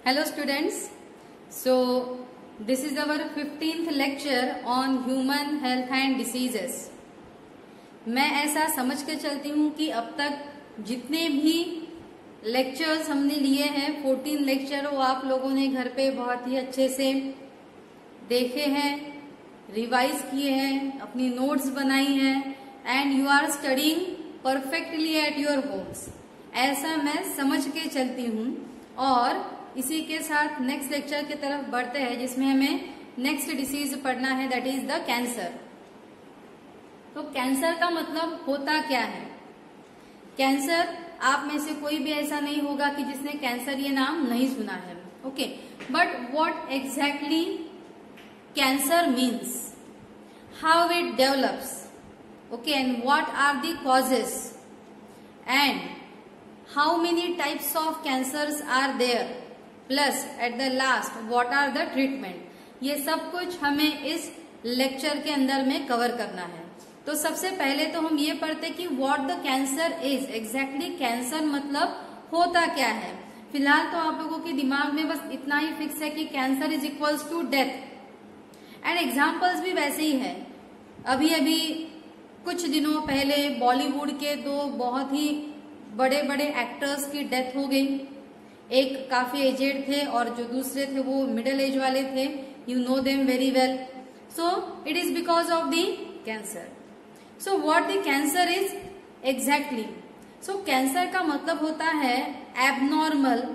Hello students. So this is our 15th lecture on human health and diseases. मैं ऐसा समझ के चलती हूँ कि अब तक जितने भी लेक्चर्स हमने लिए हैं 14 लेक्चर वो आप लोगों ने घर पे बहुत ही अच्छे से देखे हैं, रिवाइज किए हैं, अपनी नोट्स बनाई हैं and you are studying perfectly at your homes. ऐसा मैं समझ के चलती हूँ और इसी के साथ नेक्स्ट लेक्चर की तरफ बढ़ते हैं जिसमें हमें नेक्स्ट डिसीज पढ़ना है, दैट इज द कैंसर। तो कैंसर का मतलब होता क्या है? कैंसर, आप में से कोई भी ऐसा नहीं होगा कि जिसने कैंसर ये नाम नहीं सुना है, okay. But what exactly cancer means, how it develops, okay, and what are the causes and how many types of cancers are there, plus at the last what are the treatment, ये सब कुछ हमें इस lecture के अंदर में cover करना है। तो सबसे पहले तो हम ये पढ़ते कि what the cancer is, exactly cancer मतलब होता क्या है। फिलहाल तो आप लोगों के दिमाग में बस इतना ही फिक्स है कि cancer is equals to death, and examples भी वैसे ही है। अभी अभी कुछ दिनों पहले बॉलीवुड के दो बहुत ही बड़े बड़े एक्टर्स की डेथ हो गई। एक काफी एजेड थे और जो दूसरे थे वो मिडिल एज वाले थे। You know them very well. So it is because of the cancer. So what the cancer is exactly, so cancer का मतलब होता है abnormal,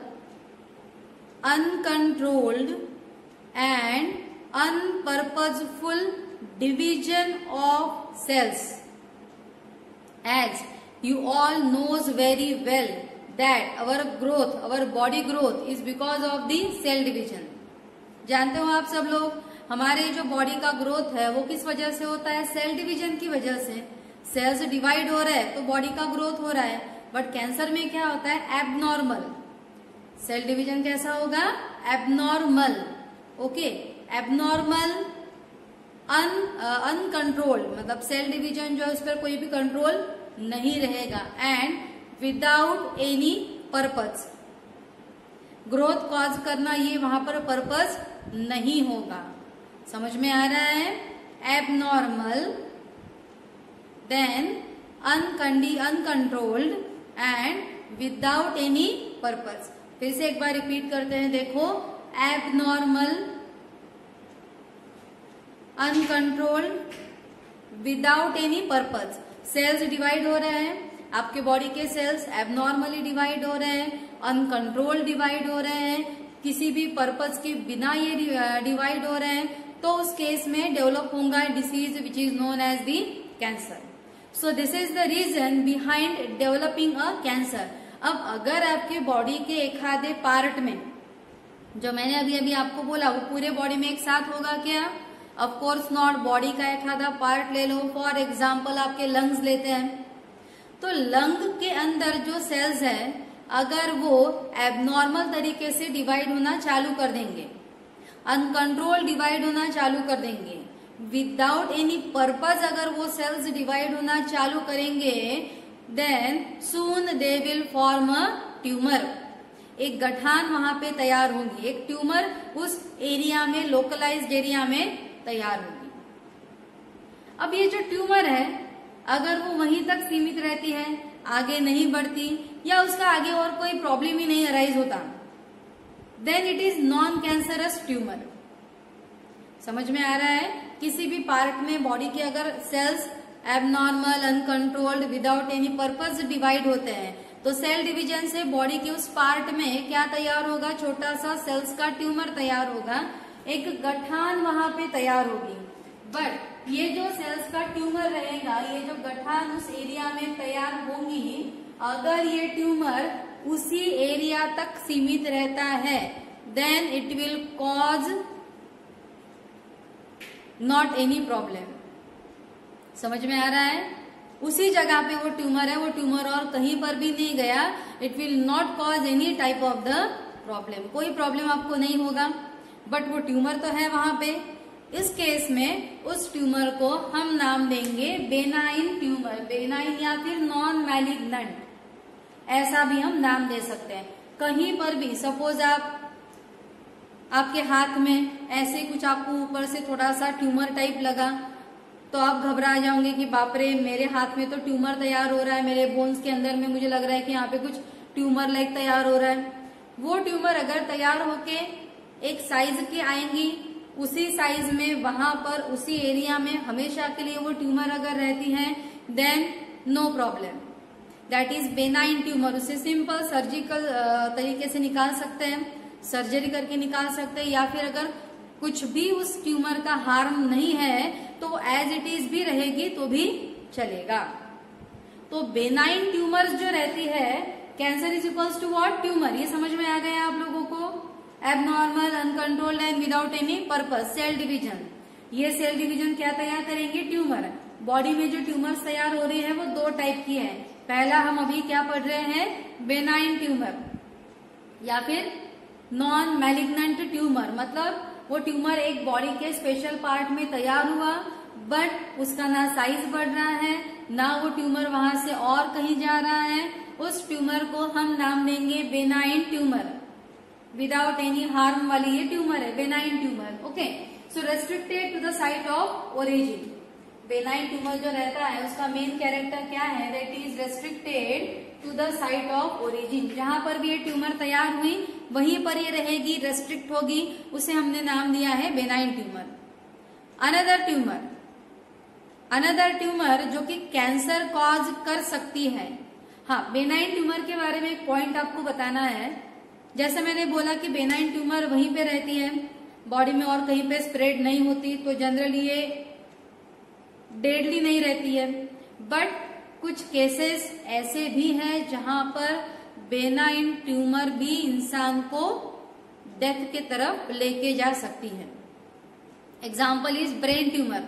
uncontrolled and unpurposeful division of cells. As you all knows very well that our growth, our body growth is because of the cell division। जानते हो आप सब लोग, हमारे जो बॉडी का ग्रोथ है वो किस वजह से होता है? सेल डिवीजन की वजह से। सेल्स डिवाइड हो रहा है तो बॉडी का ग्रोथ हो रहा है। बट कैंसर में क्या होता है? एबनॉर्मल। सेल डिवीजन कैसा होगा? Abnormal, okay. एबनॉर्मल, अनकंट्रोल्ड, मतलब सेल डिवीजन जो है उस पर कोई भी कंट्रोल नहीं रहेगा, and without any purpose. Growth cause करना ये वहां पर पर्पज नहीं होगा। समझ में आ रहा है? Abnormal, then uncontrolled and without any purpose. फिर से एक बार रिपीट करते हैं, देखो। Abnormal, uncontrolled, without any purpose. Cells divide हो रहे हैं, आपके बॉडी के सेल्स एबनॉर्मली डिवाइड हो रहे हैं, अनकंट्रोल डिवाइड हो रहे हैं, किसी भी पर्पज के बिना ये डिवाइड हो रहे हैं, तो उस केस में डेवलप होगा disease which is known as the cancer. So this is the reason behind developing a cancer. अब अगर आपके बॉडी के एक आधे पार्ट में, जो मैंने अभी अभी आपको बोला, वो पूरे बॉडी में एक साथ होगा क्या? Of course not. बॉडी का एक आधा पार्ट ले लो, फॉर एग्जाम्पल आपके लंग्स लेते हैं, तो लंग के अंदर जो सेल्स है अगर वो एबनॉर्मल तरीके से डिवाइड होना चालू कर देंगे, अनकंट्रोल डिवाइड होना चालू कर देंगे, विदाउट एनी पर्पज अगर वो सेल्स डिवाइड होना चालू करेंगे, then soon they will form a tumour. एक गठान वहां पे तैयार होगी, एक ट्यूमर उस एरिया में, लोकलाइज्ड एरिया में तैयार होगी। अब ये जो ट्यूमर है अगर वो वहीं तक सीमित रहती है, आगे नहीं बढ़ती, या उसका आगे और कोई प्रॉब्लम ही नहीं अराइज होता, then it is non cancerous tumour. समझ में आ रहा है? किसी भी पार्ट में बॉडी के अगर cells abnormal, uncontrolled, without any purpose divide होते हैं, तो सेल डिवीजन से बॉडी के उस पार्ट में क्या तैयार होगा? छोटा सा सेल्स का ट्यूमर तैयार होगा, एक गठान वहां पे तैयार होगी। बट ये जो सेल्स का ट्यूमर रहेगा, ये जो गठान उस एरिया में तैयार होंगी, अगर ये ट्यूमर उसी एरिया तक सीमित रहता है, then it will cause not any problem. समझ में आ रहा है? उसी जगह पे वो ट्यूमर है, वो ट्यूमर और कहीं पर भी नहीं गया, it will not cause any type of the problem. कोई प्रॉब्लम आपको नहीं होगा, बट वो ट्यूमर तो है वहां पे। इस केस में उस ट्यूमर को हम नाम देंगे बेनाइन ट्यूमर, बेनाइन या फिर नॉन मैलिग्नेंट, ऐसा भी हम नाम दे सकते हैं। कहीं पर भी सपोज आप आपके हाथ में ऐसे कुछ आपको ऊपर से थोड़ा सा ट्यूमर टाइप लगा, तो आप घबरा जाओगे कि बाप रे, मेरे हाथ में तो ट्यूमर तैयार हो रहा है, मेरे बोन्स के अंदर में मुझे लग रहा है कि यहाँ पे कुछ ट्यूमर लाइक तैयार हो रहा है। वो ट्यूमर अगर तैयार होके एक साइज की आएंगी, उसी साइज में वहां पर उसी एरिया में हमेशा के लिए वो ट्यूमर अगर रहती है, then no problem, that is benign tumour. उसे सिंपल सर्जिकल तरीके से निकाल सकते हैं, सर्जरी करके निकाल सकते हैं, या फिर अगर कुछ भी उस ट्यूमर का हार्म नहीं है तो एज इट इज भी रहेगी तो भी चलेगा। तो बेनाइन ट्यूमर्स जो रहती है, cancer is equals to what, tumour. ये समझ में आ गया आप लोगों को? Abnormal, uncontrolled and without any purpose cell division. ये सेल डिवीजन क्या तैयार करेंगे? ट्यूमर। बॉडी में जो ट्यूमर्स तैयार हो रही है वो दो टाइप की है। पहला हम अभी क्या पढ़ रहे हैं? बेनाइन ट्यूमर, या फिर नॉन मैलिग्नेंट ट्यूमर। मतलब वो ट्यूमर एक बॉडी के स्पेशल पार्ट में तैयार हुआ, बट उसका ना साइज बढ़ रहा है, ना वो ट्यूमर वहां से और कहीं जा रहा है। उस ट्यूमर को हम नाम देंगे benign tumour, without any harm वाली ये ट्यूमर है, benign tumour. Okay, so restricted to the site of origin. Benign tumour जो रहता है उसका मेन कैरेक्टर क्या है? That is restricted to the site of origin. जहां पर भी ये ट्यूमर तैयार हुई वहीं पर ये रहेगी, रेस्ट्रिक्ट होगी, उसे हमने नाम दिया है बेनाइन ट्यूमर। अनदर ट्यूमर जो कि कैंसर कॉज कर सकती है। हाँ, बेनाइन ट्यूमर के बारे में एक पॉइंट आपको बताना है। जैसे मैंने बोला कि बेनाइन ट्यूमर वहीं पे रहती है, बॉडी में और कहीं पे स्प्रेड नहीं होती, तो जनरली ये डेडली नहीं रहती है। बट कुछ केसेस ऐसे भी हैं जहां पर बेनाइन ट्यूमर भी इंसान को डेथ के तरफ लेके जा सकती है। Example is brain tumour.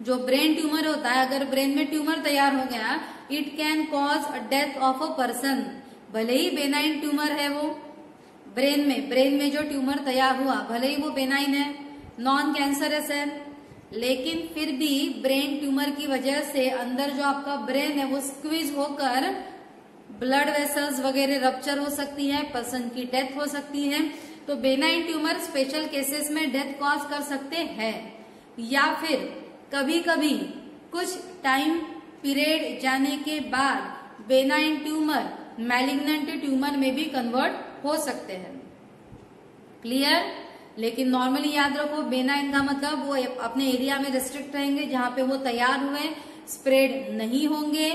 जो ब्रेन ट्यूमर होता है, अगर ब्रेन में ट्यूमर तैयार हो गया, it can cause a death of a person. भले ही बेनाइन ट्यूमर है वो, ब्रेन में जो ट्यूमर तैयार हुआ भले ही वो बेनाइन है, नॉन कैंसरस है, लेकिन फिर भी ब्रेन ट्यूमर की वजह से अंदर जो आपका ब्रेन है वो स्क्वीज होकर ब्लड वेसल्स वगैरह रप्चर हो सकती है, पर्सन की डेथ हो सकती है। तो बेनाइन ट्यूमर स्पेशल केसेस में डेथ कॉज कर सकते हैं, या फिर कभी कभी कुछ टाइम पीरियड जाने के बाद बेनाइन ट्यूमर मैलिग्नेंट ट्यूमर में भी कन्वर्ट हो सकते हैं। क्लियर? लेकिन नॉर्मली याद रखो, बेनाइन का मतलब वो अपने एरिया में रेस्ट्रिक्ट रहेंगे जहां पे वो तैयार हुए, स्प्रेड नहीं होंगे।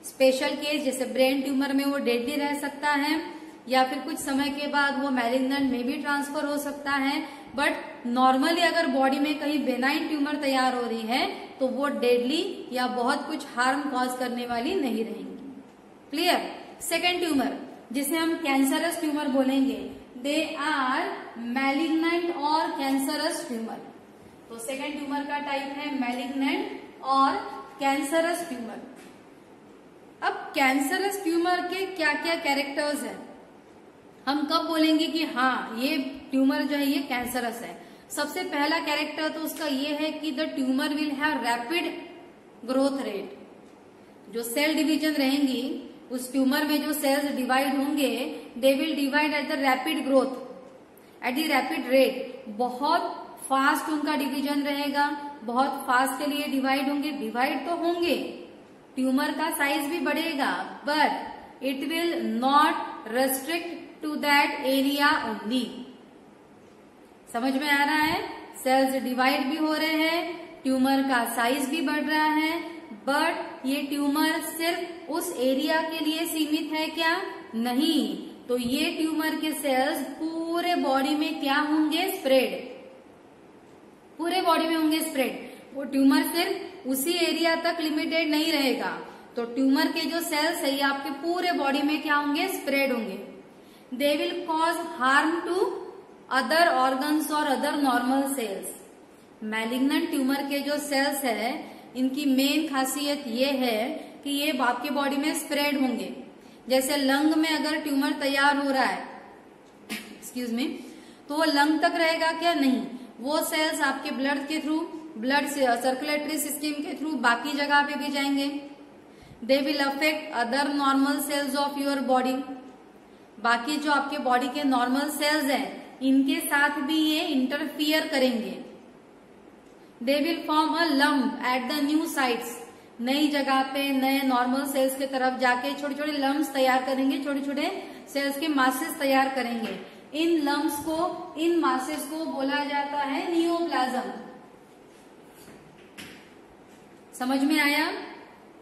स्पेशल केस जैसे ब्रेन ट्यूमर में वो डेडली रह सकता है, या फिर कुछ समय के बाद वो मैलिग्नेंट में भी ट्रांसफर हो सकता है। बट नॉर्मली अगर बॉडी में कहीं बेनाइन ट्यूमर तैयार हो रही है तो वो डेडली या बहुत कुछ हार्म कॉज करने वाली नहीं रहेंगी। क्लियर? सेकेंड ट्यूमर जिसे हम कैंसरस ट्यूमर बोलेंगे, दे आर मैलिग्नेंट और कैंसरस ट्यूमर। तो सेकेंड ट्यूमर का टाइप है मैलिग्नेंट और कैंसरस ट्यूमर। अब कैंसरस ट्यूमर के क्या क्या कैरेक्टर्स हैं, हम कब बोलेंगे कि हाँ ये ट्यूमर जो है ये कैंसरस है? सबसे पहला कैरेक्टर तो उसका ये है कि the tumour will have rapid growth rate. जो सेल डिवीजन रहेंगी उस ट्यूमर में जो सेल्स डिवाइड होंगे, they will divide at the rapid growth, at the rapid rate. बहुत फास्ट उनका डिवीजन रहेगा, बहुत फास्ट के लिए डिवाइड होंगे। डिवाइड तो होंगे, ट्यूमर का साइज भी बढ़ेगा, but it will not restrict to that area only. समझ में आ रहा है? सेल्स डिवाइड भी हो रहे हैं, ट्यूमर का साइज भी बढ़ रहा है, बट ये ट्यूमर सिर्फ उस एरिया के लिए सीमित है क्या? नहीं। तो ये ट्यूमर के सेल्स पूरे बॉडी में क्या होंगे? स्प्रेड, पूरे बॉडी में होंगे स्प्रेड। वो ट्यूमर सिर्फ उसी एरिया तक लिमिटेड नहीं रहेगा। तो ट्यूमर के जो सेल्स है ये आपके पूरे बॉडी में क्या होंगे? स्प्रेड होंगे। They will cause harm to other organs और other normal cells. Malignant tumour के जो सेल्स है इनकी मेन खासियत ये है कि ये आपके बॉडी में स्प्रेड होंगे। जैसे लंग में अगर ट्यूमर तैयार हो रहा है एक्सक्यूज मी, तो वो लंग तक रहेगा क्या? नहीं, वो सेल्स आपके ब्लड के थ्रू, ब्लड सर्कुलेटरी सिस्टम के थ्रू बाकी जगह पे भी जाएंगे। They will affect other normal sales of your body. बाकी जो आपके बॉडी के नॉर्मल सेल्स हैं इनके साथ भी ये इंटरफियर करेंगे। They will form a lump at the new sites, नई जगह पे नए नॉर्मल सेल्स की तरफ जाके छोटे छोटे लम्प्स तैयार करेंगे, छोटे छोटे सेल्स के मासेस तैयार करेंगे। इन लम्प्स को, इन मासेस को बोला जाता है नियोप्लाज्म। समझ में आया?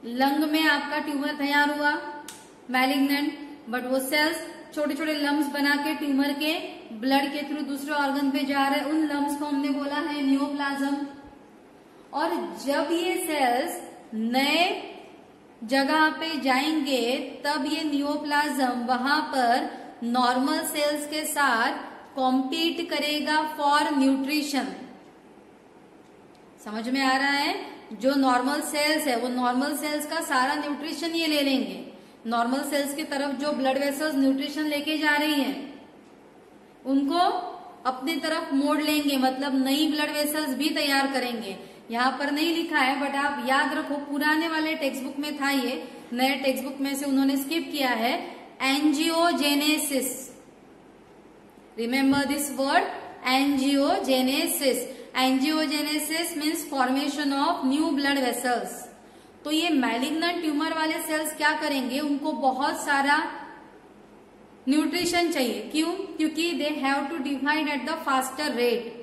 लंग में आपका ट्यूमर तैयार हुआ मैलिग्नेंट, बट वो सेल्स छोटे छोटे लम्प्स बना के ट्यूमर के ब्लड के थ्रू दूसरे ऑर्गन पे जा रहे हैं, उन लम्प्स को हमने बोला है नियोप्लाज्म। और जब ये सेल्स नए जगह पे जाएंगे तब ये नियोप्लाज्म वहां पर नॉर्मल सेल्स के साथ कॉम्पीट करेगा फॉर न्यूट्रिशन। समझ में आ रहा है? जो नॉर्मल सेल्स है वो नॉर्मल सेल्स का सारा न्यूट्रिशन ये ले लेंगे। नॉर्मल सेल्स की तरफ जो ब्लड वेसल्स न्यूट्रिशन लेके जा रही हैं उनको अपनी तरफ मोड़ लेंगे, मतलब नई ब्लड वेसल्स भी तैयार करेंगे। यहाँ पर नहीं लिखा है बट आप याद रखो, पुराने वाले टेक्स्ट बुक में था ये, नए टेक्स्ट बुक में से उन्होंने स्किप किया है angiogenesis. Remember this word angiogenesis. Angiogenesis means formation of new blood vessels. तो ये मैलिग्नेंट ट्यूमर वाले सेल्स क्या करेंगे, उनको बहुत सारा न्यूट्रिशन चाहिए। क्यों? क्योंकि they have to divide at the faster rate.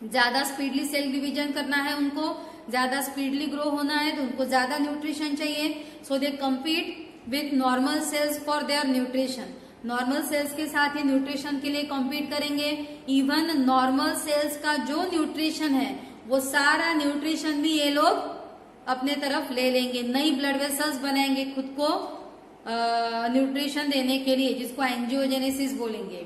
ज्यादा स्पीडली सेल डिवीजन करना है उनको, ज्यादा स्पीडली ग्रो होना है, तो उनको ज्यादा न्यूट्रिशन चाहिए। So they compete with normal cells for their nutrition. Normal cells के साथ ये न्यूट्रिशन के लिए कॉम्पीट करेंगे। इवन नॉर्मल सेल्स का जो न्यूट्रिशन है वो सारा न्यूट्रिशन भी ये लोग अपने तरफ ले लेंगे। नई ब्लड वेसल्स बनाएंगे खुद को न्यूट्रिशन देने के लिए, जिसको एंजियोजेनेसिस बोलेंगे।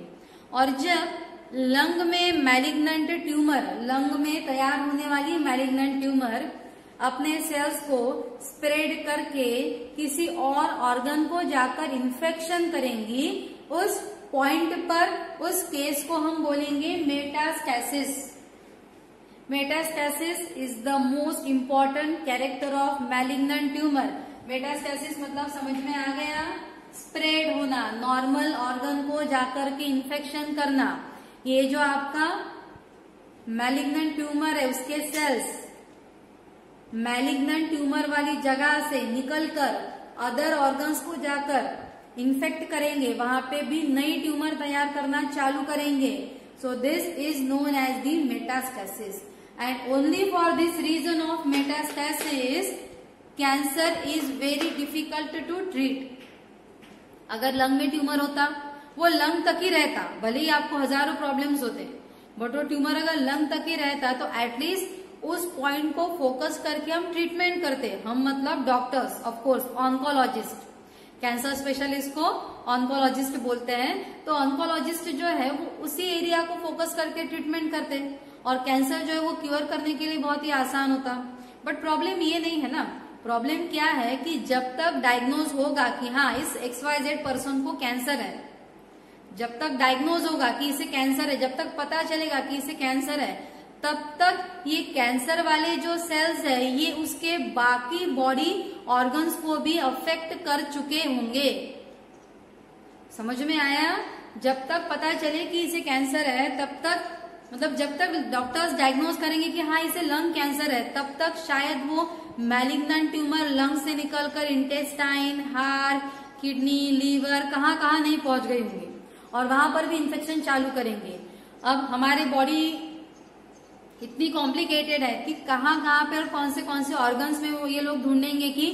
और जब लंग में मैलिग्नेंट ट्यूमर, लंग में तैयार होने वाली मैलिग्नेंट ट्यूमर अपने सेल्स को स्प्रेड करके किसी और ऑर्गन को जाकर इन्फेक्शन करेंगी, उस पॉइंट पर उस केस को हम बोलेंगे metastasis. Metastasis is the most important character of malignant tumour. Metastasis मतलब समझ में आ गया? स्प्रेड होना, नॉर्मल ऑर्गन को जाकर के इन्फेक्शन करना। ये जो आपका मैलिग्नेंट ट्यूमर है उसके सेल्स मैलिग्नेंट ट्यूमर वाली जगह से निकलकर अदर ऑर्गन्स को जाकर इन्फेक्ट करेंगे, वहां पे भी नई ट्यूमर तैयार करना चालू करेंगे। So this is known as the metastasis. And only for this reason of metastasis cancer is very difficult to treat. अगर लंग में ट्यूमर होता वो लंग तक ही रहता, भले ही आपको हजारों प्रॉब्लम्स होते, बट वो ट्यूमर अगर लंग तक ही रहता तो एटलीस्ट उस पॉइंट को फोकस करके हम ट्रीटमेंट करते। हम मतलब doctors, of course oncologist, cancer specialist को ऑन्कोलॉजिस्ट बोलते हैं। तो ऑन्कोलॉजिस्ट जो है वो उसी एरिया को फोकस करके ट्रीटमेंट करते और कैंसर जो है वो क्योर करने के लिए बहुत ही आसान होता। बट प्रॉब्लम ये नहीं है ना, प्रॉब्लम क्या है कि जब तक डायग्नोज होगा कि हाँ इस XYZ पर्सन को कैंसर है, जब तक डायग्नोज होगा कि इसे कैंसर है, जब तक पता चलेगा कि इसे कैंसर है, तब तक ये कैंसर वाले जो सेल्स है ये उसके बाकी बॉडी ऑर्गन्स को भी अफेक्ट कर चुके होंगे। समझ में आया? जब तक पता चले कि इसे कैंसर है तब तक, मतलब जब तक डॉक्टर्स डायग्नोज करेंगे कि हाँ इसे लंग कैंसर है, तब तक शायद वो मैलिग्नेंट ट्यूमर लंग से निकलकर इंटेस्टाइन, हार्ट, किडनी, लीवर कहाँ कहाँ नहीं पहुंच गई होंगी और वहां पर भी इन्फेक्शन चालू करेंगे। अब हमारी बॉडी इतनी कॉम्प्लिकेटेड है कि कहाँ पे और कौन से ऑर्गन्स में वो ये लोग ढूंढेंगे कि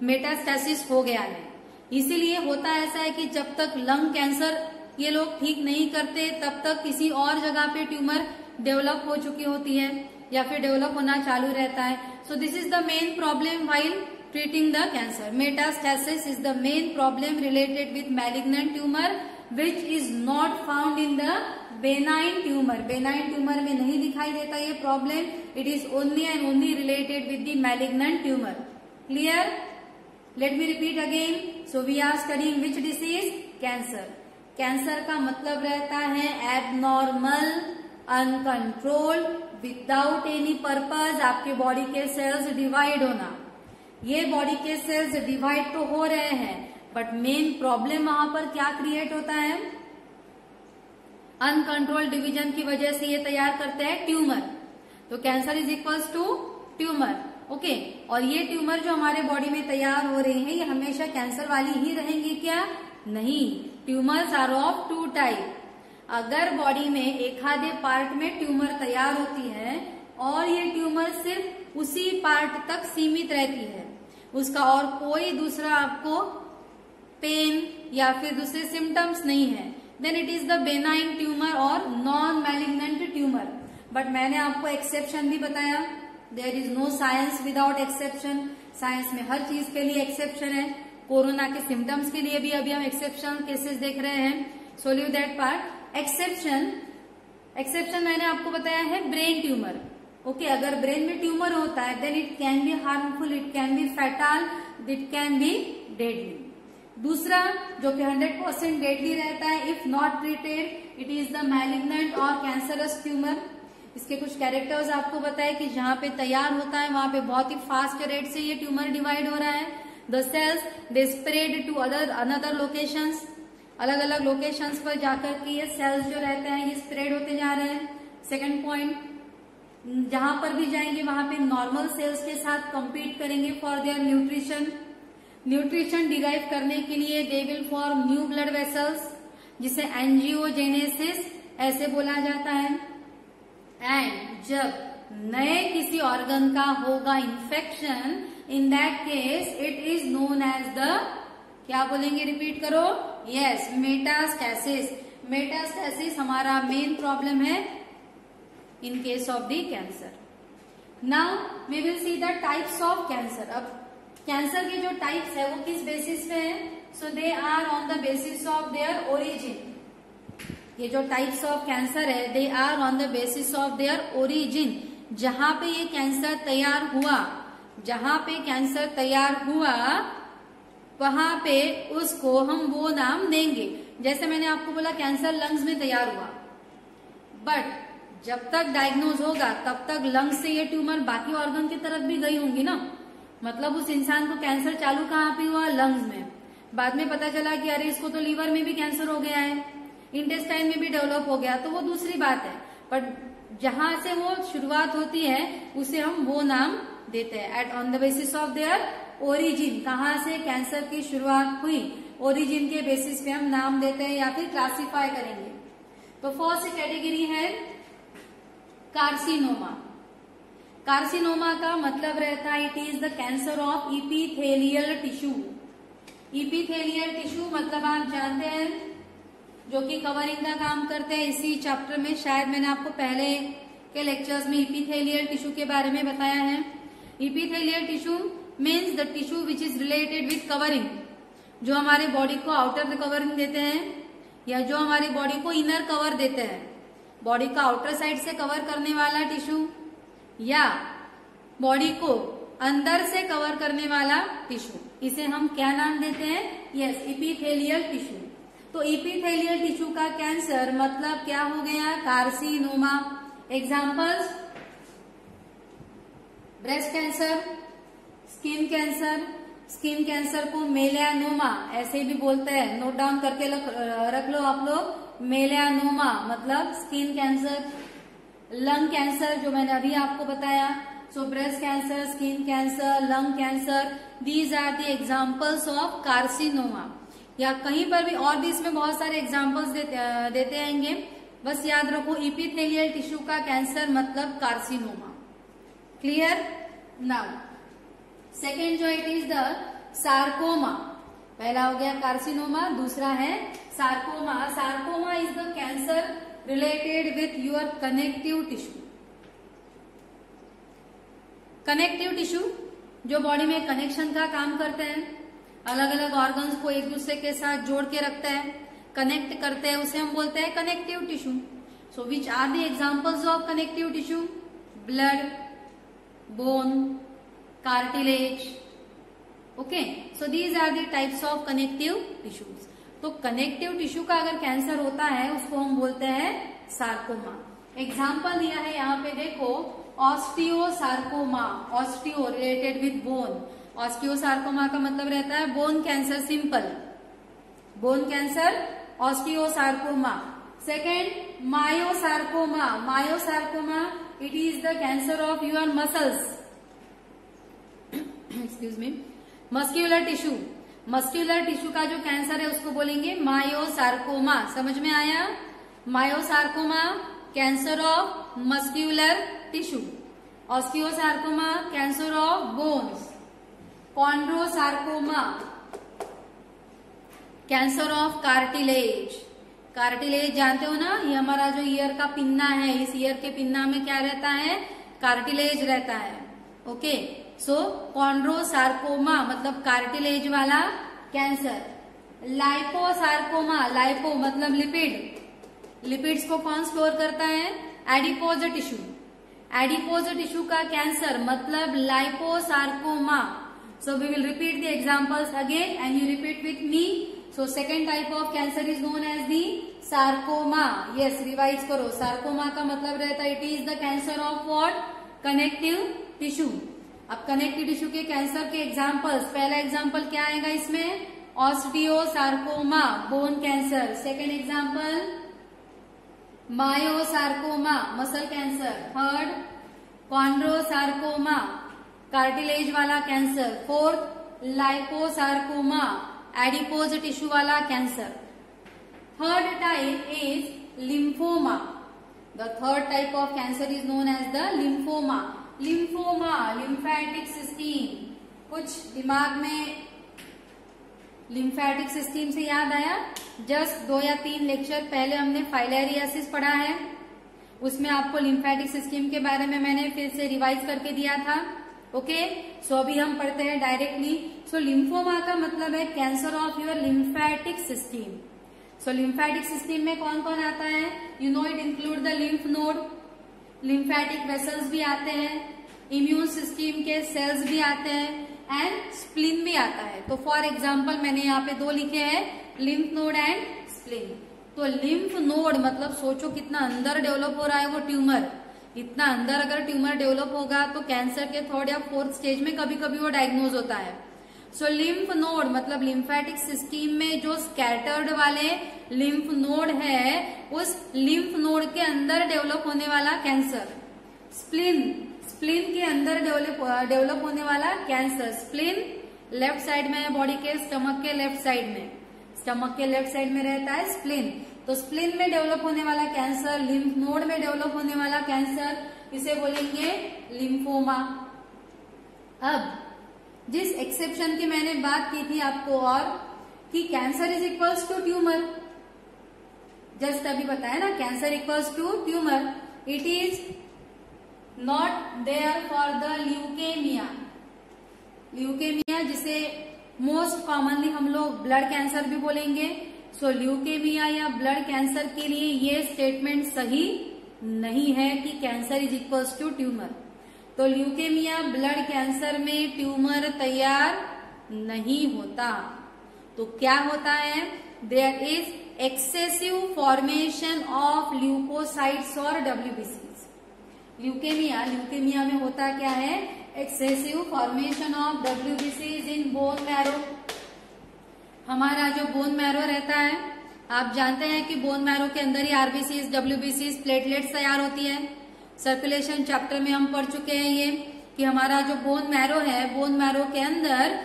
मेटास्टेसिस हो गया है। इसीलिए होता ऐसा है कि जब तक लंग कैंसर ये लोग ठीक नहीं करते तब तक किसी और जगह पे ट्यूमर डेवलप हो चुकी होती है या फिर डेवलप होना चालू रहता है। सो this is the main problem while treating the cancer. Metastasis is the main problem related with malignant tumour which is not found in the benign tumor. benign tumor में नहीं दिखाई देता ये problem, it is only and only related with the malignant tumor. Clear? Let me repeat again. So we are studying which disease? Cancer. Cancer का मतलब रहता है abnormal, uncontrolled, without any purpose आपके बॉडी के सेल्स डिवाइड होना। ये body के sales divide तो हो रहे हैं बट मेन प्रॉब्लम वहां पर क्या क्रिएट होता है? अनकंट्रोल्ड डिवीजन की वजह से ये तैयार करते हैं ट्यूमर। तो cancer is equals to tumour. Okay, और ये ट्यूमर जो हमारे बॉडी में तैयार हो रहे हैं ये हमेशा कैंसर वाली ही रहेंगी क्या? नहीं, tumours are of two type. अगर बॉडी में एक आधे पार्ट में ट्यूमर तैयार होती है और ये ट्यूमर सिर्फ उसी पार्ट तक सीमित रहती है, उसका और कोई दूसरा आपको पेन या फिर दूसरे सिम्टम्स नहीं है, then it is the benign tumour और नॉन मैलिग्नेंट ट्यूमर। बट मैंने आपको एक्सेप्शन भी बताया, there is no science without exception. Science में हर चीज के लिए एक्सेप्शन है। कोरोना के सिम्टम्स के लिए भी अभी हम एक्सेप्शन केसेस देख रहे हैं। So leave that part. Exception मैंने आपको बताया है ब्रेन ट्यूमर। ओके, अगर ब्रेन में ट्यूमर होता है then it can be harmful, it can be fatal, it can be deadly. दूसरा जो कि 100% डेडली रहता है if not treated, it is the malignant और कैंसरस ट्यूमर। इसके कुछ कैरेक्टर्स आपको बताए कि जहां पे तैयार होता है वहां पे बहुत ही फास्ट रेट से ये ट्यूमर डिवाइड हो रहा है। The cells they spread to another locations, अलग अलग लोकेशंस पर जाकर के ये सेल्स जो रहते हैं ये स्प्रेड होते जा रहे हैं। सेकंड पॉइंट, जहां पर भी जाएंगे वहां पे नॉर्मल सेल्स के साथ compete करेंगे फॉर देयर न्यूट्रिशन डिराइव करने के लिए दे will form new blood vessels, जिसे एंजियोजेनेसिस ऐसे बोला जाता है। एंड जब नए किसी ऑर्गन का होगा infection, in that case it is known as the, क्या बोलेंगे, रिपीट करो, यस, मेटास्टैसिस। मेटास्टैसिस हमारा मेन प्रॉब्लम है in case of the cancer. Now we will see the types of cancer. अब कैंसर के जो टाइप्स है वो किस बेसिस पे है? So they are on the basis of their origin. ये जो टाइप्स ऑफ कैंसर है they are on the basis of their origin. जहां पे ये कैंसर तैयार हुआ, जहां पे कैंसर तैयार हुआ वहां पे उसको हम वो नाम देंगे। जैसे मैंने आपको बोला कैंसर लंग्स में तैयार हुआ, बट जब तक डायग्नोज होगा तब तक लंग्स से ये ट्यूमर बाकी ऑर्गन की तरफ भी गई होंगी ना। मतलब उस इंसान को कैंसर चालू कहाँ पे हुआ? लंग्स में। बाद में पता चला कि अरे इसको तो लीवर में भी कैंसर हो गया है, इंटेस्टाइन में भी डेवलप हो गया, तो वो दूसरी बात है। बट जहां से वो शुरुआत होती है उसे हम वो नाम देते हैं at on the basis of their origin. कहाँ से कैंसर की शुरुआत हुई, ओरिजिन के बेसिस पे हम नाम देते हैं या फिर क्लासिफाई करेंगे। तो फर्स्ट कैटेगरी है कार्सिनोमा। कार्सिनोमा का मतलब रहता है it is the cancer of epithelial tissue. Epithelial tissue मतलब आप जानते हैं जो कि कवरिंग का काम करते हैं। इसी चैप्टर में शायद मैंने आपको पहले के लेक्चर्स में इपीथेलियल टिश्यू के बारे में बताया है। Epithelial tissue means the tissue which is related with covering, जो हमारे बॉडी को आउटर कवरिंग देते हैं या जो हमारी बॉडी को इनर कवर देते हैं। बॉडी को आउटर साइड से कवर करने वाला टिश्यू या बॉडी को अंदर से कवर करने वाला टिश्यू, इसे हम क्या नाम देते हैं? Yes, epithelial tissue. तो इपीथेलियल टिश्यू का कैंसर मतलब क्या हो गया? Carcinoma. Examples, breast cancer, skin cancer. Skin cancer को मेलानोमा ऐसे भी बोलते हैं, नोट डाउन करके रख लो आप लोग। मेलानोमा मतलब स्किन कैंसर। लंग कैंसर जो मैंने अभी आपको बताया, so breast cancer, skin cancer, lung cancer, these are the examples of carcinoma. या कहीं पर भी और भी इसमें बहुत सारे एग्जाम्पल्स देते आएंगे, बस याद रखो इपीथेलियल टिश्यू का कैंसर मतलब कार्सिनोमा। क्लियर? नाउ सेकेंड जो इट इज द सार्कोमा। पहला हो गया कार्सिनोमा, दूसरा है sarcoma. Sarcoma is the cancer related with your connective tissue. Connective tissue जो बॉडी में कनेक्शन का काम करते हैं, अलग अलग ऑर्गन्स को एक दूसरे के साथ जोड़ के रखते हैं, कनेक्ट करते हैं, उसे हम बोलते हैं connective tissue. So which are the examples of connective tissue? Blood, bone, cartilage. Okay, so these are the types of connective tissues. तो कनेक्टिव टिश्यू का अगर कैंसर होता है उसको हम बोलते हैं सार्कोमा। एग्जाम्पल दिया है यहाँ पे देखो, osteosarcoma, osteo related with bone. Osteosarcoma का मतलब रहता है bone cancer, simple bone cancer, osteosarcoma. Second myosarcoma, myosarcoma it is the cancer of your muscles, excuse me, muscular tissue, muscular tissue का जो कैंसर है उसको बोलेंगे मायोसार्कोमा। समझ में आया? Myosarcoma cancer of muscular tissue, osteosarcoma cancer of bones, chondrosarcoma cancer of cartilage. Cartilage जानते हो ना, ये हमारा जो ईयर का पिन्ना है, इस ईयर के पिन्ना में क्या रहता है? कार्टिलेज रहता है। ओके, सो कॉन्ड्रोसार्कोमा मतलब कार्टिलेज वाला कैंसर। लाइपोसार्कोमा, लाइपो मतलब लिपिड, लिपिड्स को कौन स्टोर करता है? एडिपोज टिश्यू, एडिपोज टिश्यू का कैंसर मतलब liposarcoma. So we will repeat the examples again and you repeat with me. So second type of cancer is known as the sarcoma. Yes, revise करो। Sarcoma का मतलब रहता है it is the cancer of what? Connective tissue. अब connective tissue के cancer के examples, पहला example क्या आएगा इसमें? Osteosarcoma, bone cancer. Second example myosarcoma, muscle cancer. Third chondrosarcoma, cartilage वाला cancer. Fourth liposarcoma, adipose tissue वाला cancer. Third type is lymphoma. The third type of cancer is known as the lymphoma. Lymphoma, lymphatic system. कुछ दिमाग में lymphatic system से याद आया? Just 2 या 3 lecture पहले हमने फाइलेरियासिस पढ़ा है, उसमें आपको लिम्फेटिक सिस्टम के बारे में मैंने फिर से रिवाइज करके दिया था। ओके, सो अभी हम पढ़ते हैं डायरेक्टली। सो लिम्फोमा का मतलब है cancer of your lymphatic system. So lymphatic system में कौन कौन आता है? You know it include the lymph node, lymphatic vessels भी आते हैं, इम्यून सिस्टम के सेल्स भी आते हैं एंड स्प्लिन भी आता है। तो फॉर एग्जाम्पल मैंने यहाँ पे 2 लिखे हैं, लिम्फ नोड एंड स्प्लिन। तो लिम्फ नोड मतलब सोचो कितना अंदर डेवलप हो रहा है वो ट्यूमर। इतना अंदर अगर ट्यूमर डेवलप होगा तो कैंसर के 3rd या 4th स्टेज में कभी कभी वो डायग्नोज होता है। सो लिम्फ नोड मतलब लिम्फेटिक सिस्टम में जो स्कैटर्ड वाले लिम्फ नोड है, उस लिम्फ नोड के अंदर डेवलप होने वाला कैंसर। स्प्लिन, स्प्लिन के अंदर डेवलप होने वाला कैंसर। स्प्लिन लेफ्ट साइड में है बॉडी के, स्टमक के लेफ्ट साइड में, स्टमक के लेफ्ट साइड में रहता है स्प्लिन। तो स्प्लिन में डेवलप होने वाला कैंसर, लिम्फ नोड में डेवलप होने वाला कैंसर, इसे बोलेंगे लिम्फोमा। अब जिस एक्सेप्शन की मैंने बात की थी आपको, और कि cancer is equals to tumour, just अभी बताया ना, cancer equals to tumour, it is not there for the leukaemia. Leukaemia जिसे मोस्ट कॉमनली हम लोग ब्लड कैंसर भी बोलेंगे। सो ल्यूकेमिया या ब्लड कैंसर के लिए ये स्टेटमेंट सही नहीं है कि cancer is equals to tumour. तो ल्यूकेमिया ब्लड कैंसर में ट्यूमर तैयार नहीं होता। तो क्या होता है? There is excessive formation of leukocytes और डब्ल्यूबीसीज। ल्यूकेमिया में होता क्या है? एक्सेसिव फॉर्मेशन ऑफ डब्ल्यूबीसीज इन बोन मैरो। हमारा जो बोन मैरो रहता है, आप जानते हैं कि बोन मैरो के अंदर ही आरबीसीज, डब्ल्यूबीसीज, प्लेटलेट्स तैयार होती है। सर्कुलेशन चैप्टर में हम पढ़ चुके हैं ये कि हमारा जो बोन मैरो है, बोन मैरो के अंदर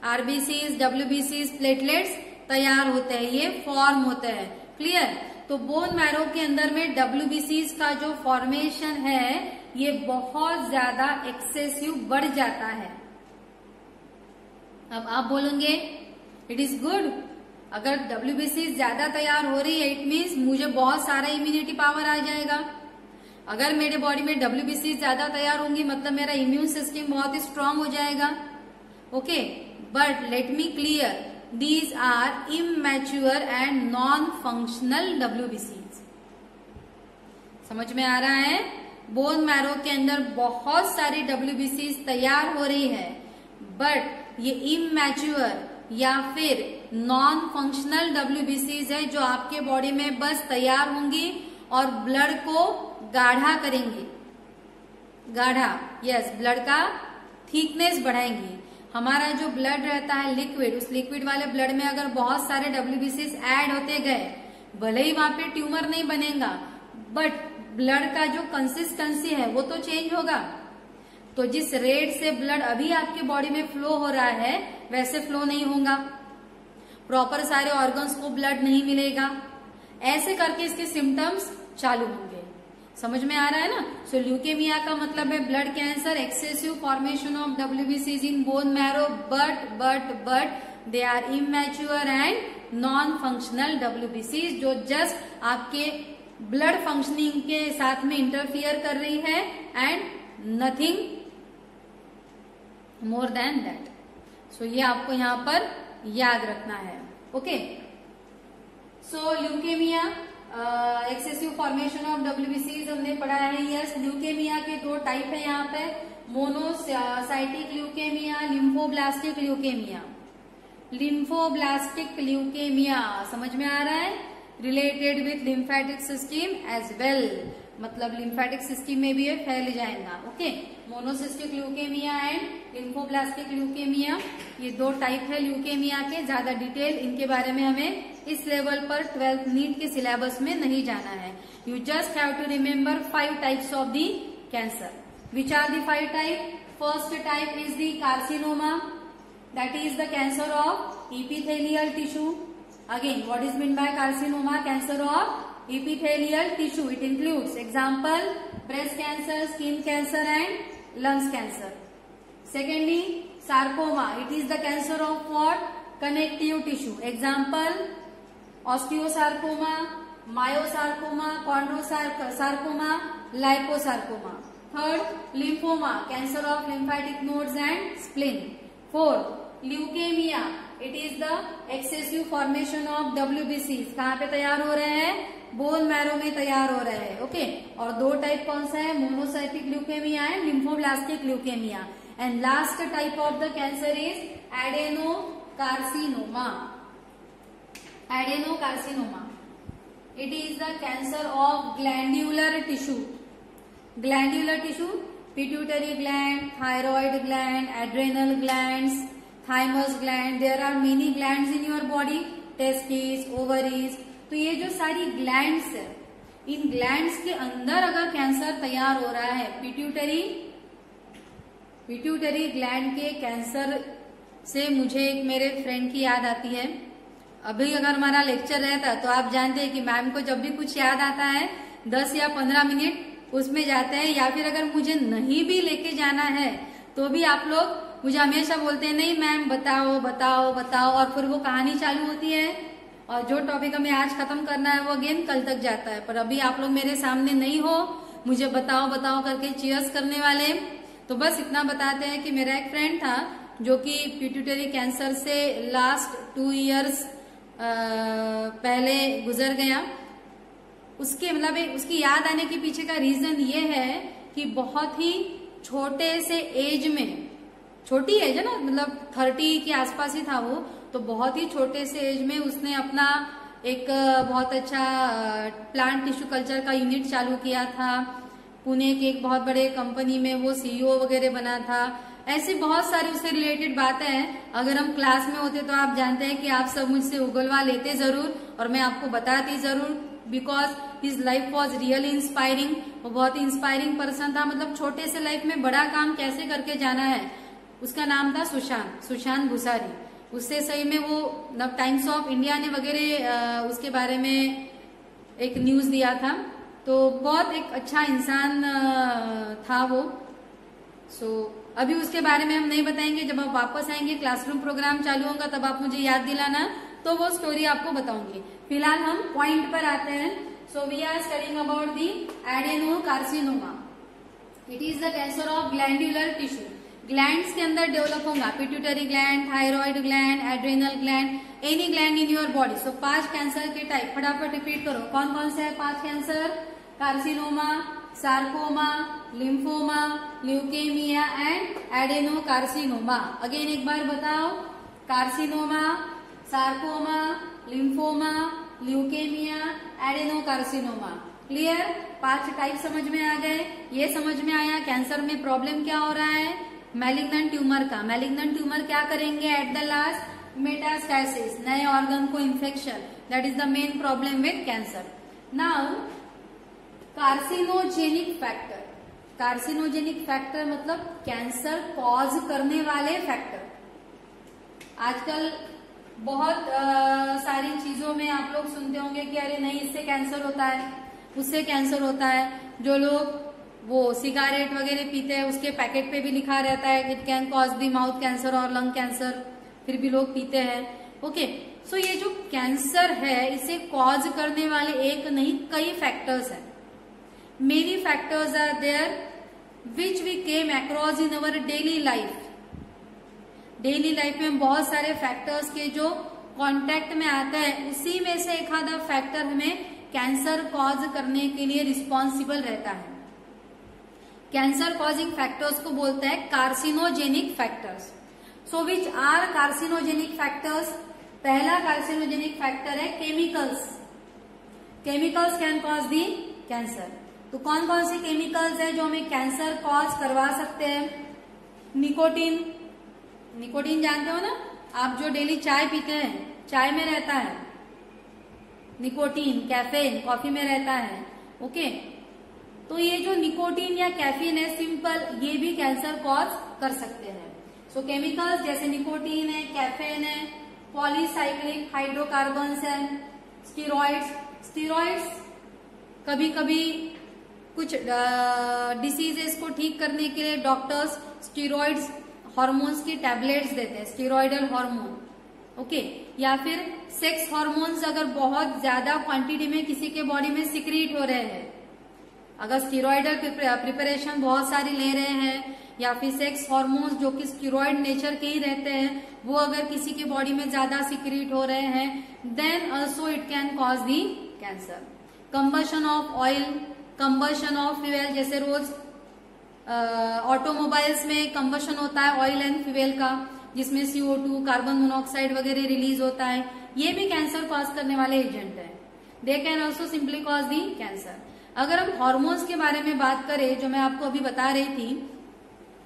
आरबीसीज, डब्ल्यूबीसीज, प्लेटलेट्स तैयार होते हैं, ये फॉर्म होते हैं। क्लियर? तो बोन मैरो के अंदर में डब्ल्यूबीसीज का जो फॉर्मेशन है ये बहुत ज्यादा एक्सेसिव बढ़ जाता है। अब आप बोलेंगे इट इज गुड, अगर डब्ल्यूबीसीज ज्यादा तैयार हो रही है इट मीन्स मुझे बहुत सारा इम्यूनिटी पावर आ जाएगा। अगर मेरे बॉडी में डब्ल्यूबीसीज ज्यादा तैयार होंगी मतलब मेरा इम्यून सिस्टम बहुत ही स्ट्रांग हो जाएगा। Okay, but let me clear, these are immature and non functional डब्ल्यूबीसीज। समझ में आ रहा है? बोन मैरो के अंदर बहुत सारी डब्ल्यूबीसीज तैयार हो रही है, बट ये इमैच्योर या फिर नॉन फंक्शनल डब्ल्यूबीसीज है जो आपके बॉडी में बस तैयार होंगी और ब्लड को गाढ़ा करेंगी। गाढ़ा, यस, ब्लड का थिकनेस बढ़ाएंगी। हमारा जो ब्लड रहता है लिक्विड, उस लिक्विड वाले ब्लड में अगर बहुत सारे डब्ल्यूबीसीज ऐड होते गए भले ही वहां पे ट्यूमर नहीं बनेगा, बट ब्लड का जो कंसिस्टेंसी है वो तो चेंज होगा। तो जिस रेट से ब्लड अभी आपके बॉडी में फ्लो हो रहा है वैसे फ्लो नहीं होगा, प्रॉपर सारे ऑर्गन्स को ब्लड नहीं मिलेगा, ऐसे करके इसके सिम्टम्स चालू होंगे। समझ में आ रहा है ना? सो ल्यूकेमिया का मतलब है blood cancer, excessive formation of WBCs in bone marrow, but they are immature and non functional WBCs, जो जस्ट आपके ब्लड फंक्शनिंग के साथ में इंटरफियर कर रही है and nothing more than that. So ये आपको यहाँ पर याद रखना है। Okay, so leukaemia, excessive formation of WBCs हमने पढ़ा है। यस, ल्यूकेमिया के दो टाइप है यहाँ पे, monocytic leukaemia, lymphoblastic leukaemia. Lymphoblastic leukaemia समझ में आ रहा है, related with lymphatic system as well, मतलब लिम्फेटिक सिस्टम में भी ये फैल जाएगा। Okay, monocystic leukaemia and lymphoblastic leukaemia, ये दो टाइप है ल्यूकेमिया के। ज्यादा डिटेल इनके बारे में हमें इस लेवल पर 12th नीट के सिलेबस में नहीं जाना है। You just have to remember 5 types of the cancer. Which are the 5 type? First type is the carcinoma, that is the cancer of epithelial tissue. Again, what is meant by carcinoma? Cancer of epithelial tissue. It includes example breast cancer, skin cancer and lungs cancer. Secondly, sarcoma. It is the cancer of what? Connective tissue. Example osteosarcoma, myosarcoma, chondrosarcoma, liposarcoma. Third, lymphoma. Cancer of lymphatic nodes and spleen. Fourth, leukemia. It is the excessive formation of WBCs. कहाँ पे तैयार हो रहे हैं? Bone marrow में तैयार हो रहे हैं। ओके, और दो टाइप कौन सा है? Monocytic leukaemia and lymphoblastic leukaemia. And last type of the cancer is adenocarcinoma. Adenocarcinoma, it is the cancer of glandular tissue. Glandular tissue, pituitary gland, thyroid gland, adrenal glands, thymus gland, there are many glands in your body, testis, ovaries. तो ये जो सारी glands है, इन glands के अंदर अगर cancer तैयार हो रहा है, पिट्यूटरी ग्लैंड के कैंसर से मुझे एक मेरे फ्रेंड की याद आती है। अभी अगर हमारा लेक्चर रहता तो आप जानते हैं कि मैम को जब भी कुछ याद आता है 10 या 15 मिनट उसमें जाते हैं, या फिर अगर मुझे नहीं भी लेके जाना है तो भी आप लोग मुझे हमेशा बोलते हैं नहीं मैम बताओ बताओ बताओ, और फिर वो कहानी चालू होती है और जो टॉपिक हमें आज खत्म करना है वो अगेन कल तक जाता है। पर अभी आप लोग मेरे सामने नहीं हो मुझे बताओ बताओ करके चीयर्स करने वाले। तो बस इतना बताते हैं कि मेरा एक फ्रेंड था जो कि पिट्यूटरी कैंसर से लास्ट 2 इयर्स पहले गुजर गया। उसके मतलब उसकी याद आने के पीछे का रीजन ये है कि बहुत ही छोटे से एज में, छोटी एज है ना, मतलब 30 के आसपास ही था वो, तो बहुत ही छोटे से एज में उसने अपना एक बहुत अच्छा प्लांट टिश्यू कल्चर का यूनिट चालू किया था। पुणे के एक बहुत बड़े कंपनी में वो CEO वगैरह बना था। ऐसी बहुत सारी उससे रिलेटेड बातें हैं। अगर हम क्लास में होते तो आप जानते हैं कि आप सब मुझसे उगलवा लेते जरूर और मैं आपको बताती जरूर, because his life was really inspiring. वो बहुत ही इंस्पायरिंग पर्सन था, मतलब छोटे से लाइफ में बड़ा काम कैसे करके जाना है। उसका नाम था सुशांत भूसारी। उससे सही में वो टाइम्स ऑफ इंडिया ने वगैरह उसके बारे में एक न्यूज दिया था। तो बहुत एक अच्छा इंसान था वो। सो अभी उसके बारे में हम नहीं बताएंगे, जब आप वापस आएंगे क्लासरूम प्रोग्राम चालू होगा तब आप मुझे याद दिलाना, तो वो स्टोरी आपको बताऊंगी। फिलहाल हम पॉइंट पर आते हैं। So we are studying about the adenocarcinoma. It is the cancer of glandular tissue. Glands के अंदर डेवलप होगा pituitary gland, thyroid gland, adrenal gland, any gland in your body. So 5 cancer के टाइप फटाफट repeat करो। कौन कौन से है 5 cancer? Carcinoma, sarcoma, lymphoma, leukaemia and adenocarcinoma. Again एक बार बताओ, carcinoma, sarcoma, lymphoma, leukaemia, adenocarcinoma. Clear? 5 type समझ में आ गए। ये समझ में आया कैंसर में प्रॉब्लम क्या हो रहा है, मैलिग्नेंट ट्यूमर का। मैलिग्नेंट ट्यूमर क्या करेंगे एट द लास्ट? मेटास्टैसिस, नए ऑर्गन को infection. That is the main problem with cancer. Now carcinogenic factor, carcinogenic factor मतलब कैंसर कॉज करने वाले फैक्टर। आजकल बहुत सारी चीजों में आप लोग सुनते होंगे कि अरे नहीं इससे कैंसर होता है, उससे कैंसर होता है। जो लोग वो सिगारेट वगैरह पीते हैं उसके पैकेट पे भी लिखा रहता है it can cause the mouth cancer और लंग कैंसर, फिर भी लोग पीते हैं। ओके, सो ये जो कैंसर है इसे कॉज करने वाले एक नहीं कई फैक्टर्स हैं। Many factors are there which we came across in our daily life. Daily life में बहुत सारे फैक्टर्स के जो कांटेक्ट में आता है, उसी में से एक आधा फैक्टर हमें कैंसर कॉज करने के लिए रिस्पॉन्सिबल रहता है। कैंसर कॉजिंग फैक्टर्स को बोलते हैं carcinogenic factors. So which are carcinogenic factors? पहला कार्सिनोजेनिक फैक्टर है chemicals. Chemicals can cause the cancer. तो कौन कौन से केमिकल्स हैं जो हमें कैंसर कॉज करवा सकते हैं? निकोटीन, निकोटीन जानते हो ना आप, जो डेली चाय पीते हैं, चाय में रहता है निकोटीन। कैफीन कॉफी में रहता है। ओके, तो ये जो निकोटीन या कैफीन है सिंपल, ये भी कैंसर कॉज कर सकते हैं। सो केमिकल्स जैसे निकोटीन है, कैफीन है, पॉलीसाइक्लिक हाइड्रोकार्बन्स है, स्टीरॉइड्स। स्टीरॉइड्स कभी कभी कुछ डिसीजेस को ठीक करने के लिए डॉक्टर्स स्टीरॉइड्स हार्मोन्स की टैबलेट्स देते हैं, स्टीरॉइडल हार्मोन। ओके, या फिर सेक्स हार्मोन्स अगर बहुत ज्यादा क्वांटिटी में किसी के बॉडी में सिक्रीट हो रहे हैं, अगर स्टीरॉइडल प्रिपरेशन बहुत सारी ले रहे हैं, या फिर सेक्स हार्मोन्स जो कि स्टीरॉइड नेचर के ही रहते हैं वो अगर किसी के बॉडी में ज्यादा सिक्रीट हो रहे हैं, then also it can cause the cancer. Combustion of oil, combustion of fuel, जैसे रोज ऑटोमोबाइल्स में कंबशन होता है ऑयल एंड फ्यूएल का, जिसमें CO2 कार्बन मोनोऑक्साइड वगैरह रिलीज होता है, ये भी कैंसर कॉज करने वाले एजेंट है। They can also simply cause the cancer. अगर हम हार्मोन्स के बारे में बात करें, जो मैं आपको अभी बता रही थी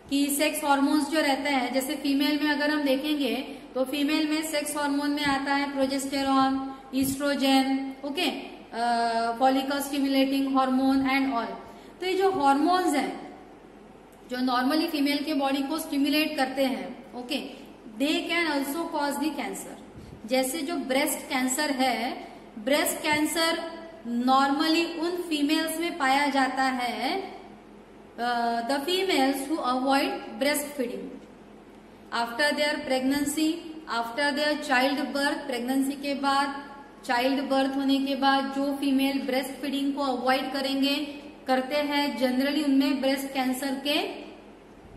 कि सेक्स हार्मोन्स जो रहते हैं, जैसे फीमेल में अगर हम देखेंगे तो फीमेल में सेक्स हार्मोन में आता है progesterone, oestrogen, okay, follicle stimulating hormone and all. तो ये जो हार्मोन्स हैं जो नॉर्मली फीमेल के बॉडी को स्टिमुलेट करते हैं, okay, they can also cause the cancer. जैसे जो ब्रेस्ट कैंसर है, ब्रेस्ट कैंसर नॉर्मली उन फीमेल्स में पाया जाता है the females who avoid breast feeding after their pregnancy, after their child birth. Pregnancy के बाद, चाइल्ड बर्थ होने के बाद जो फीमेल ब्रेस्ट फीडिंग को अवॉइड करते हैं, जनरली उनमें ब्रेस्ट कैंसर के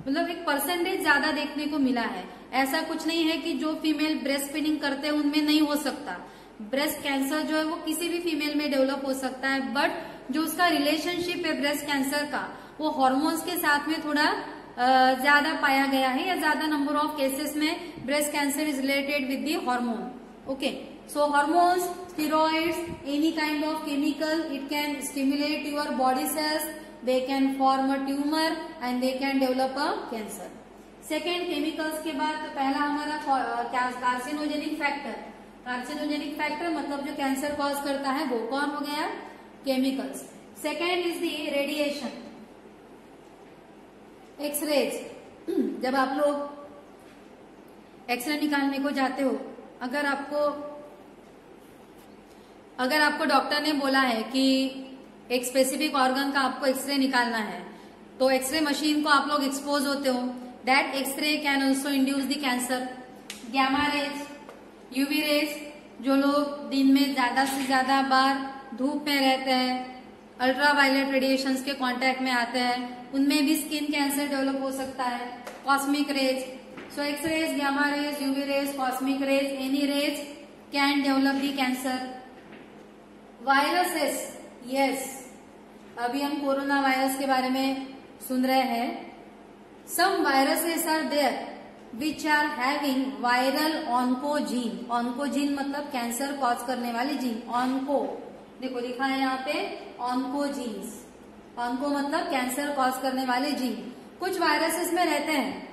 मतलब एक परसेंटेज ज्यादा देखने को मिला है। ऐसा कुछ नहीं है कि जो फीमेल ब्रेस्ट फीडिंग करते हैं उनमें नहीं हो सकता। ब्रेस्ट कैंसर जो है वो किसी भी फीमेल में डेवलप हो सकता है, बट जो उसका रिलेशनशिप है ब्रेस्ट कैंसर का, वो हार्मोन्स के साथ में थोड़ा ज्यादा पाया गया है, या ज्यादा नंबर ऑफ केसेस में breast cancer is related with the hormone. Okay, so hormones, steroids, any kind of chemical, it can stimulate your body cells, they can form a tumor and they can develop a cancer. Second, chemicals के बाद तो पहला हमारा carcinogenic factor. Carcinogenic factor मतलब जो cancer cause करता है वो कौन हो गया? Chemicals. Second is the radiation, X rays. जब आप लोग एक्सरे निकालने को जाते हो, अगर आपको डॉक्टर ने बोला है कि एक स्पेसिफिक ऑर्गन का आपको एक्सरे निकालना है, तो एक्सरे मशीन को आप लोग एक्सपोज होते हो, that X ray can also induce the cancer. Gamma rays, UV rays, जो लोग दिन में ज्यादा से ज्यादा बार धूप में रहते हैं, अल्ट्रावायलेट रेडिएशंस के कांटेक्ट में आते हैं, उनमें भी स्किन कैंसर डेवलप हो सकता है। Cosmic rays, so X rays, gamma rays, UV rays, cosmic rays, any rays can develop the cancer. Viruses, yes, अभी हम कोरोना वायरस के बारे में सुन रहे हैं। Some viruses are there which are having viral oncogene. Oncogene मतलब cancer cause करने वाले जीन। ऑन्को देखो लिखा है यहाँ पे ऑन्कोजीन्स। ऑन्को मतलब कैंसर कॉज करने वाले जीन। कुछ वायरसेस में रहते हैं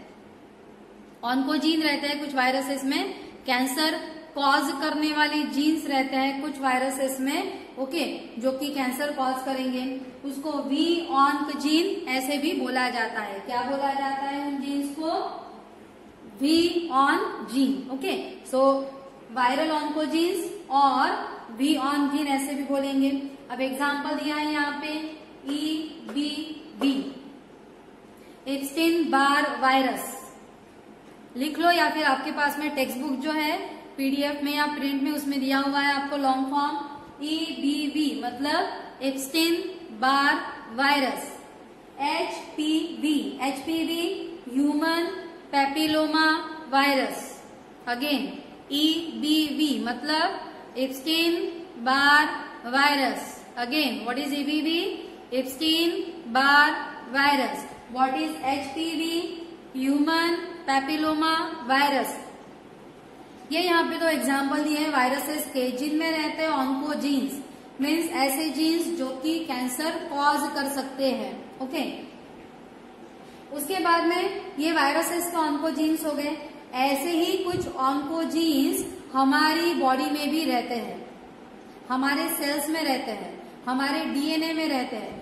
ऑन्कोजीन रहते हैं, कुछ वायरसेस में कैंसर कॉज करने वाले जीन्स रहते हैं कुछ वायरसेस में, ओके, जो कि कैंसर कॉज करेंगे, उसको वी ऑन्क जीन ऐसे भी बोला जाता है। क्या बोला जाता है उन जीन्स को? V onc gene, okay. So viral oncogenes और वी ऑन जीन ऐसे भी बोलेंगे। अब एग्जाम्पल दिया है यहाँ पे EBV, एप्स्टीन बार वायरस, लिख लो, या फिर आपके पास में टेक्स्ट बुक जो है PDF में या प्रिंट में उसमें दिया हुआ है आपको लॉन्ग फॉर्म EBV मतलब Epstein Barr virus. HPV human papilloma virus, again EBV मतलब Epstein Barr virus, again what is EBV? Epstein Barr virus. What is HPV? Human papilloma virus. ये यहाँ पे तो एग्जाम्पल दिए हैं वायरसेस के जिनमें रहते हैं ऑन्कोजीन्स, मीन्स ऐसे जीन्स जो कि कैंसर कॉज कर सकते हैं, ओके। उसके बाद में ये वायरसेस के ऑन्कोजीन्स हो गए। ऐसे ही कुछ ऑन्कोजीन्स हमारी बॉडी में भी रहते हैं, हमारे सेल्स में रहते हैं, हमारे DNA में रहते हैं।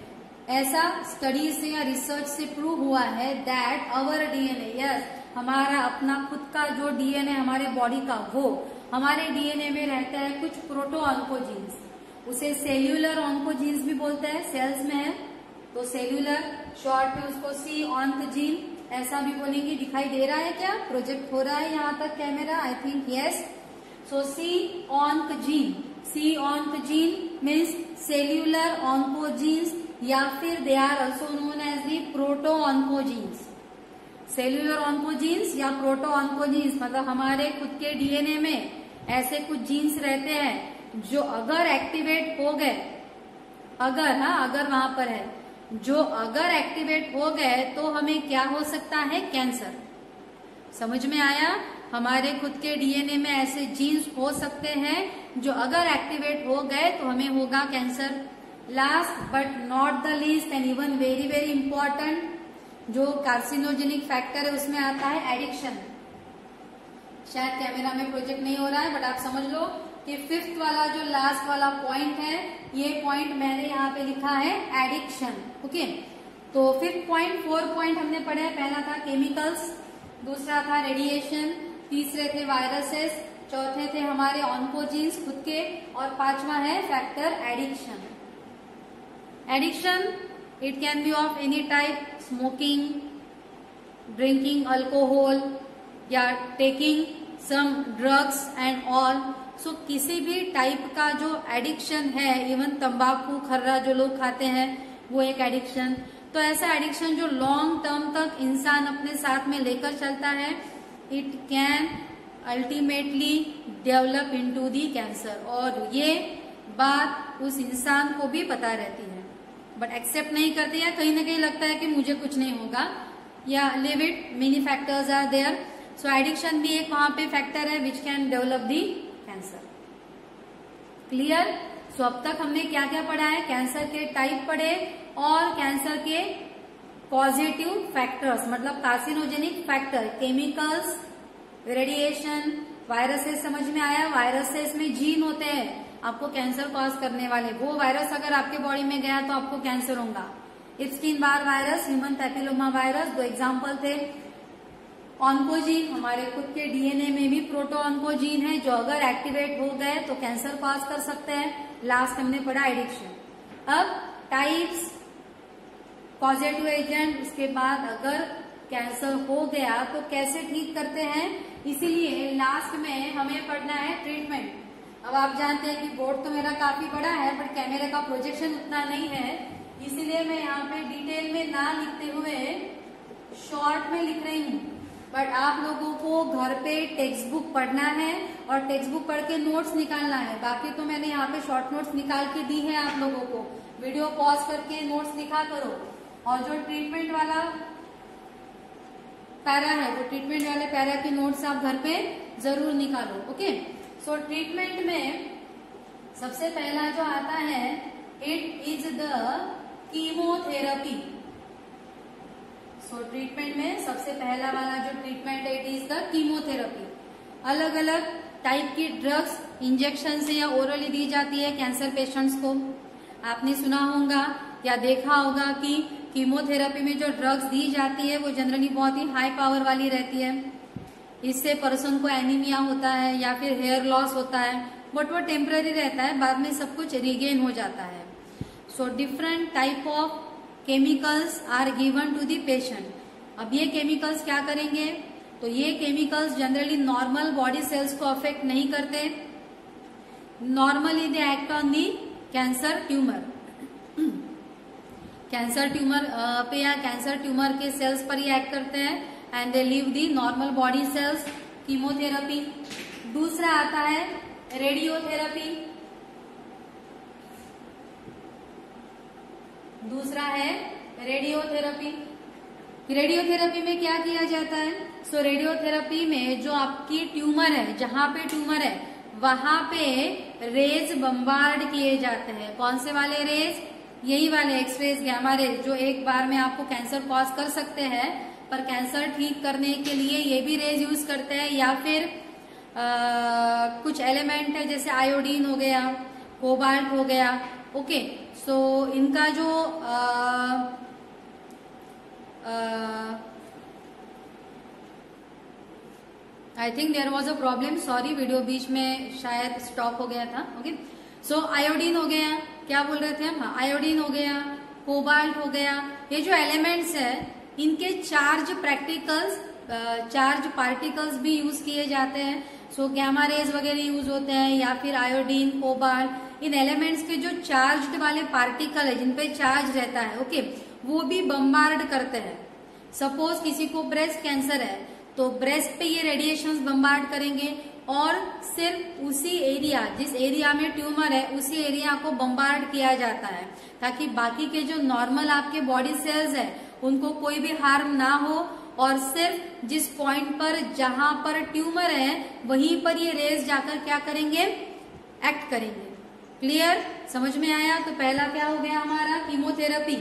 ऐसा स्टडी से या रिसर्च से प्रूव हुआ है दैट आवर DNA, यस, हमारा अपना खुद का जो DNA हमारे बॉडी का, वो हमारे DNA में रहता है कुछ प्रोटो ऑन्कोजीन्स, उसे सेल्यूलर ऑन्कोजीन्स भी बोलते हैं, सेल्स में है तो सेल्यूलर, शॉर्ट में उसको सी ऑन्क जीन ऐसा भी बोलेंगे। दिखाई दे रहा है क्या? प्रोजेक्ट हो रहा है यहाँ तक camera? I think yes. So c onc gene means cellular oncogenes, या फिर they are also known as the proto oncogenes. Cellular oncogenes या प्रोटो ऑन्कोजीन्स मतलब हमारे खुद के DNA में ऐसे कुछ जीन्स रहते हैं जो अगर एक्टिवेट हो गए, अगर वहां पर है, जो अगर एक्टिवेट हो गए तो हमें क्या हो सकता है? कैंसर। समझ में आया? हमारे खुद के DNA में ऐसे जीन्स हो सकते हैं जो अगर एक्टिवेट हो गए तो हमें होगा cancer. Last but not the least and even very very important जो कार्सिनोजेनिक फैक्टर है उसमें आता है एडिक्शन। शायद कैमरा में प्रोजेक्ट नहीं हो रहा है बट आप समझ लो कि 5th वाला जो लास्ट वाला पॉइंट है, ये पॉइंट मैंने यहाँ पे लिखा है एडिक्शन, ओके। तो 5th पॉइंट, 4 पॉइंट हमने पढ़े हैं। पहला था केमिकल्स, दूसरा था रेडिएशन, तीसरे थे वायरसेस, चौथे थे हमारे ऑन्कोजीन्स खुद के, और 5वां है factor addiction. Addiction it can be of any type, smoking, drinking alcohol या taking some drugs and all. So किसी भी टाइप का जो एडिक्शन है, इवन तंबाकू खर्रा जो लोग खाते हैं वो एक एडिक्शन। तो ऐसा एडिक्शन जो लॉन्ग टर्म तक इंसान अपने साथ में लेकर चलता है, it can ultimately develop into the cancer. और ये बात उस इंसान को भी पता रहती है बट एक्सेप्ट नहीं करते, या कहीं ना कहीं लगता है कि मुझे कुछ नहीं होगा, या live it, many factors are there. So addiction भी एक वहां पे फैक्टर है which can develop the cancer. Clear? So अब तक हमने क्या क्या पढ़ा है? कैंसर के टाइप पढ़े और कैंसर के पॉजिटिव फैक्टर्स मतलब carcinogenic factor, chemicals, radiation, viruses समझ में आया। वायरसेस में जीन होते हैं आपको कैंसर कॉज करने वाले, वो वायरस अगर आपके बॉडी में गया तो आपको कैंसर होगा। Epstein Barr virus, human papilloma virus, 2 example थे। ऑन्कोजीन, हमारे खुद के DNA में भी प्रोटो ऑन्कोजीन है जो अगर एक्टिवेट हो गए तो कैंसर कॉज कर सकते हैं। लास्ट हमने पढ़ा एडिक्शन। अब टाइप्स, पॉजिटिव एजेंट, उसके बाद अगर कैंसर हो गया तो कैसे ठीक करते हैं, इसीलिए लास्ट में हमें पढ़ना है ट्रीटमेंट। अब आप जानते हैं कि बोर्ड तो मेरा काफी बड़ा है बट कैमरे का प्रोजेक्शन उतना नहीं है, इसीलिए मैं यहाँ पे डिटेल में ना लिखते हुए शॉर्ट में लिख रही हूँ। बट आप लोगों को घर पे टेक्स्ट बुक पढ़ना है और टेक्स्ट बुक पढ़ के नोट्स निकालना है। बाकी तो मैंने यहाँ पे शॉर्ट नोट्स निकाल के दी है आप लोगों को, वीडियो पॉज करके नोट्स लिखा करो। और जो ट्रीटमेंट वाला पैरा है वो ट्रीटमेंट वाले पैरा के नोट्स आप घर पे जरूर निकालो, ओके। सो ट्रीटमेंट में सबसे पहला जो आता है, it is the chemotherapy. So treatment में सबसे पहला वाला जो ट्रीटमेंट है, इट इज द कीमोथेरेपी। अलग अलग टाइप की ड्रग्स इंजेक्शन से या ओरली दी जाती है कैंसर पेशेंट्स को। आपने सुना होगा या देखा होगा कि कीमोथेरेपी में जो ड्रग्स दी जाती है वो जनरली बहुत ही हाई पावर वाली रहती है। इससे पर्सन को एनीमिया होता है या फिर हेयर लॉस होता है, बट वो टेम्पररी रहता है, बाद में सब कुछ रिगेन हो जाता है। So different type of chemicals are given to the patient. अब ये केमिकल्स क्या करेंगे, तो ये chemicals generally normal body cells को अफेक्ट नहीं करते। Normally they act on the cancer tumour, cancer tumour पे या कैंसर ट्यूमर के सेल्स पर ही एक्ट करते हैं and they leave the normal body sales. Chemotherapy. दूसरा आता है रेडियोथेरेपी। दूसरा है रेडियोथेरेपी। रेडियोथेरेपी में क्या किया जाता है, सो रेडियोथेरेपी में जो आपकी ट्यूमर है, जहां पे ट्यूमर है वहां पे रेज बम्बार्ड किए जाते हैं। कौन से वाले रेज, यही वाले एक्सरेज, गामा रेज, जो एक बार में आपको कैंसर कॉज कर सकते हैं, पर कैंसर ठीक करने के लिए ये भी रेज यूज करते हैं। या फिर कुछ एलिमेंट है जैसे आयोडीन हो गया, कोबाल्ट हो गया। ओके, सो इनका जो I think there was a problem, sorry, video बीच में शायद स्टॉप हो गया था। ओके, सो आयोडीन हो गया, क्या बोल रहे थे हम, हाँ, आयोडीन हो गया, कोबाल्ट हो गया। ये जो एलिमेंट्स है इनके चार्ज पार्टिकल्स भी यूज किए जाते हैं। सो गैमा रेज वगैरह यूज होते हैं, या फिर आयोडीन, कोबाल्ट, इन एलिमेंट्स के जो चार्ज वाले पार्टिकल है जिनपे चार्ज रहता है, ओके, वो भी बम्बार्ड करते हैं। सपोज किसी को ब्रेस्ट कैंसर है तो ब्रेस्ट पे ये रेडिएशंस बम्बार्ड करेंगे और सिर्फ उसी एरिया, जिस एरिया में ट्यूमर है उसी एरिया को बम्बार्ड किया जाता है, ताकि बाकी के जो नॉर्मल आपके बॉडी सेल्स है उनको कोई भी हार्म ना हो, और सिर्फ जिस पॉइंट पर जहां पर ट्यूमर है वहीं पर ये रेज जाकर क्या करेंगे, एक्ट करेंगे। क्लियर, समझ में आया। तो पहला क्या हो गया हमारा, कीमोथेरेपी,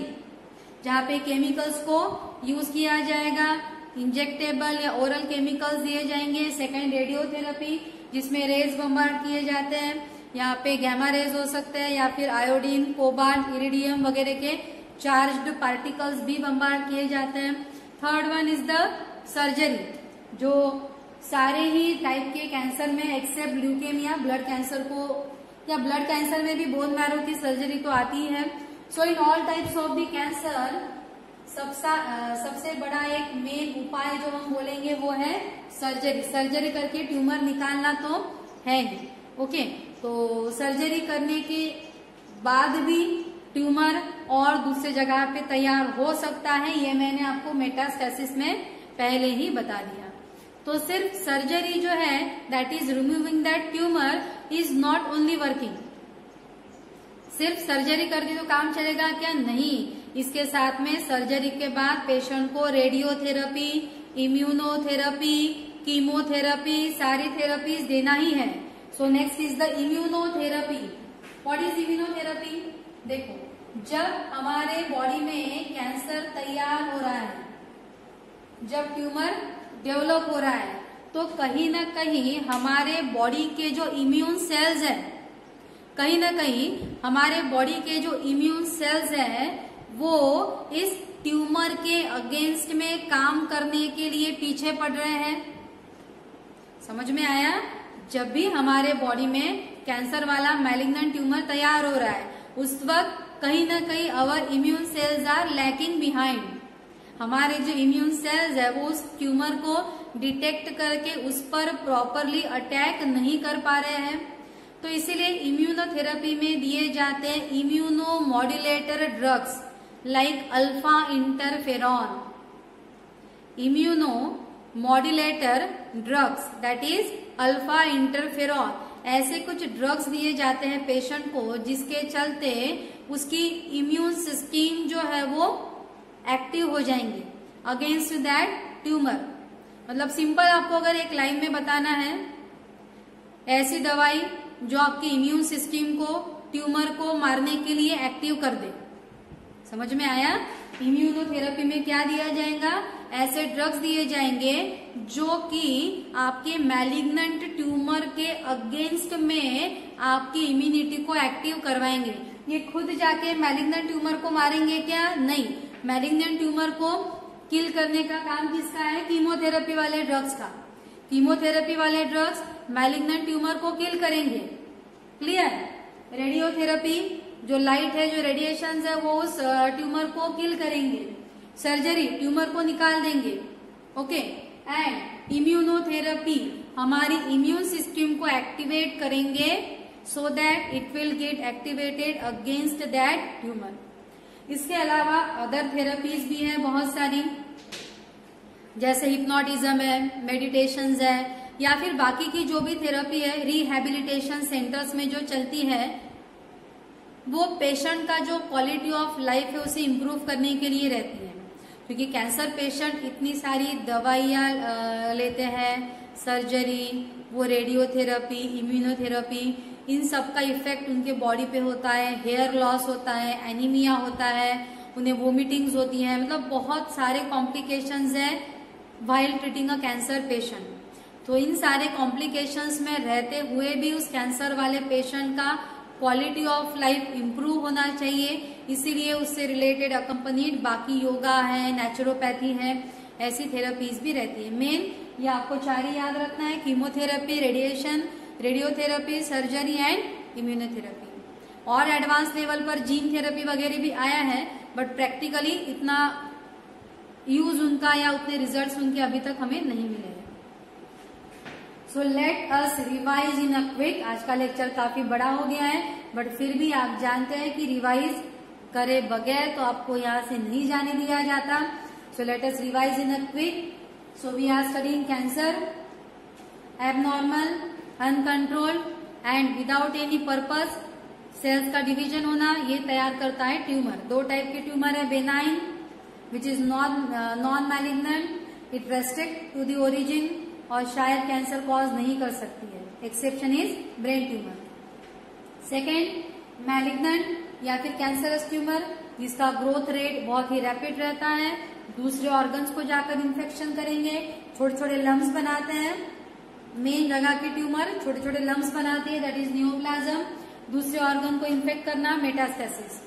जहां पे केमिकल्स को यूज किया जाएगा, इंजेक्टेबल या ओरल केमिकल्स दिए जाएंगे। सेकंड रेडियोथेरेपी, जिसमें रेज बम्बार्ड किए जाते हैं, यहाँ पे गैमा रेज हो सकते हैं या फिर आयोडीन, कोबाल्ट, इरिडियम वगैरह के चार्ज्ड पार्टिकल्स भी बम्बार्ड किए जाते हैं। Third one is the surgery, जो सारे ही टाइप के कैंसर में एक्सेप्ट ल्यूकेमिया, ब्लड कैंसर को, या ब्लड कैंसर में भी बोन मैरो की सर्जरी तो आती है। So in all types of the cancer सबसे बड़ा एक मेन उपाय जो हम बोलेंगे वो है सर्जरी। सर्जरी करके ट्यूमर निकालना तो है ही। ओके, तो सर्जरी करने के बाद भी ट्यूमर और दूसरे जगह पे तैयार हो सकता है, ये मैंने आपको मेटास्टेसिस में पहले ही बता दिया। तो सिर्फ सर्जरी जो है, that is removing that tumour, is not only working. सिर्फ सर्जरी कर दी तो काम चलेगा क्या, नहीं। इसके साथ में सर्जरी के बाद पेशेंट को रेडियोथेरेपी, इम्यूनोथेरेपी, कीमोथेरेपी, सारी थेरेपीज देना ही है। So next is the immunotherapy. What is immunotherapy, देखो, जब हमारे बॉडी में कैंसर तैयार हो रहा है, जब ट्यूमर डेवलप हो रहा है, तो कहीं ना कहीं हमारे बॉडी के जो इम्यून सेल्स है, कहीं ना कहीं हमारे बॉडी के जो इम्यून सेल्स है वो इस ट्यूमर के अगेंस्ट में काम करने के लिए पीछे पड़ रहे हैं। समझ में आया। जब भी हमारे बॉडी में कैंसर वाला मैलिग्नेंट ट्यूमर तैयार हो रहा है, उस वक्त कहीं ना कहीं our immune cells are lacking behind. हमारे जो इम्यून सेल्स है वो उस ट्यूमर को डिटेक्ट करके उस पर प्रॉपरली अटैक नहीं कर पा रहे हैं। तो इसीलिए इम्यूनोथेरेपी में दिए जाते हैं immuno modulator drugs like alpha interferon. Immuno modulator drugs, that is alpha interferon, ऐसे कुछ ड्रग्स दिए जाते हैं पेशेंट को जिसके चलते उसकी इम्यून सिस्टम जो है वो एक्टिव हो जाएंगे अगेंस्ट दैट ट्यूमर। मतलब सिंपल आपको अगर एक लाइन में बताना है, ऐसी दवाई जो आपकी इम्यून सिस्टम को, ट्यूमर को मारने के लिए एक्टिव कर दे। समझ में आया। इम्यूनोथेरेपी में क्या दिया जाएगा, ऐसे ड्रग्स दिए जाएंगे जो कि आपके मैलिग्नेंट ट्यूमर के अगेंस्ट में आपकी इम्यूनिटी को एक्टिव करवाएंगे। ये खुद जाके मैलिग्नेंट ट्यूमर को मारेंगे क्या, नहीं, मैलिग्नेंट ट्यूमर को किल करने का काम किसका है, कीमोथेरेपी वाले ड्रग्स का। कीमोथेरेपी वाले ड्रग्स मैलिग्नेंट ट्यूमर को किल करेंगे, क्लियर। रेडियोथेरेपी जो लाइट है, जो रेडिएशन है, वो उस ट्यूमर को किल करेंगे। सर्जरी ट्यूमर को निकाल देंगे, ओके। एंड इम्यूनोथेरेपी हमारी इम्यून सिस्टम को एक्टिवेट करेंगे so that it will get activated against that tumour. इसके अलावा अदर थेरेपीज भी हैं बहुत सारी, जैसे हिप्नोटिज्म है, मेडिटेशंस है, या फिर बाकी की जो भी थेरेपी है रिहैबिलिटेशन सेंटर्स में जो चलती है, वो पेशेंट का जो क्वालिटी ऑफ लाइफ है उसे इम्प्रूव करने के लिए रहती है। क्योंकि कैंसर पेशेंट इतनी सारी दवाइयां लेते हैं, सर्जरी, वो रेडियोथेरेपी, इम्यूनोथेरेपी, इन सब का इफेक्ट उनके बॉडी पे होता है, हेयर लॉस होता है, एनीमिया होता है, उन्हें वोमिटिंग्स होती हैं, मतलब बहुत सारे कॉम्प्लिकेशंस हैं while treating a cancer patient. तो इन सारे कॉम्प्लिकेशंस में रहते हुए भी उस कैंसर वाले पेशेंट का क्वालिटी ऑफ लाइफ इम्प्रूव होना चाहिए, इसीलिए उससे रिलेटेड अकम्पनीड बाकी योगा है, नेचुरोपैथी है, ऐसी थेरेपीज भी रहती है। मेन ये आपको चार ही याद रखना है, chemotherapy, radiation, radiotherapy, surgery and immunotherapy. और एडवांस लेवल पर जीन थेरेपी वगैरह भी आया है, बट प्रैक्टिकली इतना यूज उनका या उतने रिजल्ट्स उनके अभी तक हमें नहीं मिले हैं। सो let us revise in a quick. आज का लेक्चर काफी बड़ा हो गया है, बट फिर भी आप जानते हैं कि रिवाइज करे बगैर तो आपको यहाँ से नहीं जाने दिया जाता। So let us revise in a quick. So we are studying cancer, abnormal, uncontrolled and without any purpose cells का डिवीजन होना, ये तैयार करता है ट्यूमर। दो टाइप के ट्यूमर है, benign which is non malignant, it restrict to the origin और शायद कैंसर कॉज नहीं कर सकती है, exception is brain tumour. Second malignant या फिर कैंसरस ट्यूमर, जिसका ग्रोथ रेट बहुत ही रैपिड रहता है, दूसरे ऑर्गन्स को जाकर इन्फेक्शन करेंगे, छोटे छोटे लम्स बनाते हैं, मेन जगह के ट्यूमर छोटे छोटे लम्स बनाते हैं, दैट इज नियोप्लाज्म। दूसरे ऑर्गन को इन्फेक्ट करना, मेटास्टेसिस।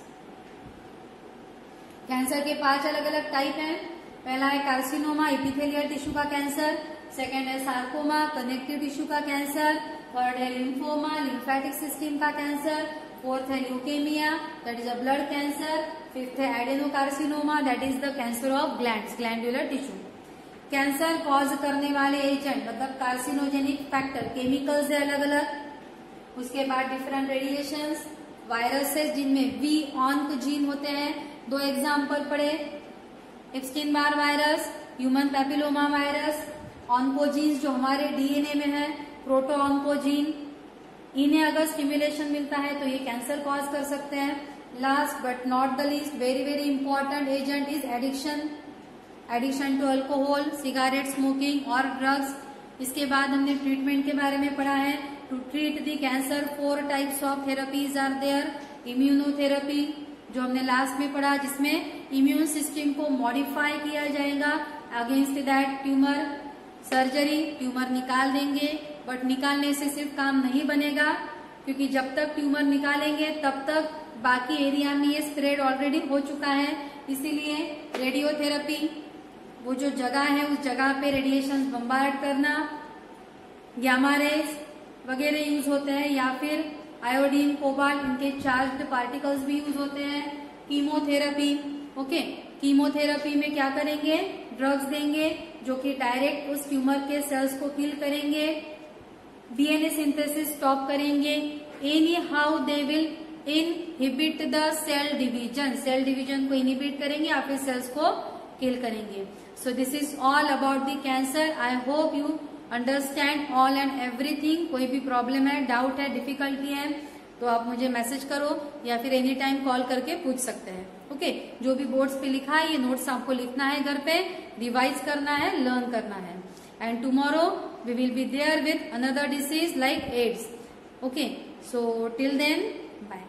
कैंसर के 5 अलग अलग टाइप हैं। पहला है कार्सिनोमा, एपिथेलियल टिश्यू का कैंसर। सेकेंड है सार्कोमा, कनेक्टिव टिश्यू का कैंसर। थर्ड है लिम्फोमा, लिम्फेटिक सिस्टम का कैंसर। फोर्थ है leukaemia, that is a blood cancer. Fifth है adenocarcinoma, that is the cancer of glands, glandular tissue. Cancer cause करने वाले agent मतलब carcinogenic factor, chemicals है अलग अलग। उसके बाद डिफरेंट रेडिएशंस, वायरसेस जिनमें वी ऑन्क जीन होते हैं। 2 एग्जाम्पल पढ़े, Epstein Barr virus, human papilloma virus. Oncogenes जो हमारे डीएनए में है, प्रोटो ऑन्कोजीन, इन्हें अगर स्टिमुलेशन मिलता है तो ये कैंसर कॉज कर सकते हैं। Last but not the least, very very important agent is addiction, addiction to alcohol, cigarette, smoking और ड्रग्स। इसके बाद हमने ट्रीटमेंट के बारे में पढ़ा है। To treat the cancer 4 types of therapies are there. Immunotherapy जो हमने लास्ट में पढ़ा, जिसमें इम्यून सिस्टम को मॉडिफाई किया जाएगा against that tumour. Surgery, tumour निकाल देंगे, बट निकालने से सिर्फ काम नहीं बनेगा, क्योंकि जब तक ट्यूमर निकालेंगे तब तक बाकी एरिया में ये स्प्रेड ऑलरेडी हो चुका है। इसीलिए रेडियोथेरेपी, वो जो जगह है उस जगह पे रेडिएशन बम्बार्ड करना, गामा रेज वगैरह यूज होते हैं, या फिर आयोडीन, कोबाल्ट, इनके चार्ज्ड पार्टिकल्स भी यूज होते हैं। कीमोथेरेपी, ओके, कीमोथेरेपी में क्या करेंगे, ड्रग्स देंगे जो कि डायरेक्ट उस ट्यूमर के सेल्स को किल करेंगे, डीएनए सिंथेसिस स्टॉप करेंगे। Any how they will inhibit the cell division, cell division को इनहिबिट करेंगे या फिर सेल्स को किल करेंगे। So this is all about the cancer. I hope you understand all and everything. कोई भी प्रॉब्लम है, डाउट है, डिफिकल्टी है तो आप मुझे मैसेज करो या फिर एनी टाइम कॉल करके पूछ सकते हैं। ओके, जो भी बोर्ड्स पे लिखा है ये नोट्स आपको लिखना है, घर पे रिवाइज करना है, लर्न करना है। And tomorrow we will be there with another disease like AIDS. Okay, so till then bye.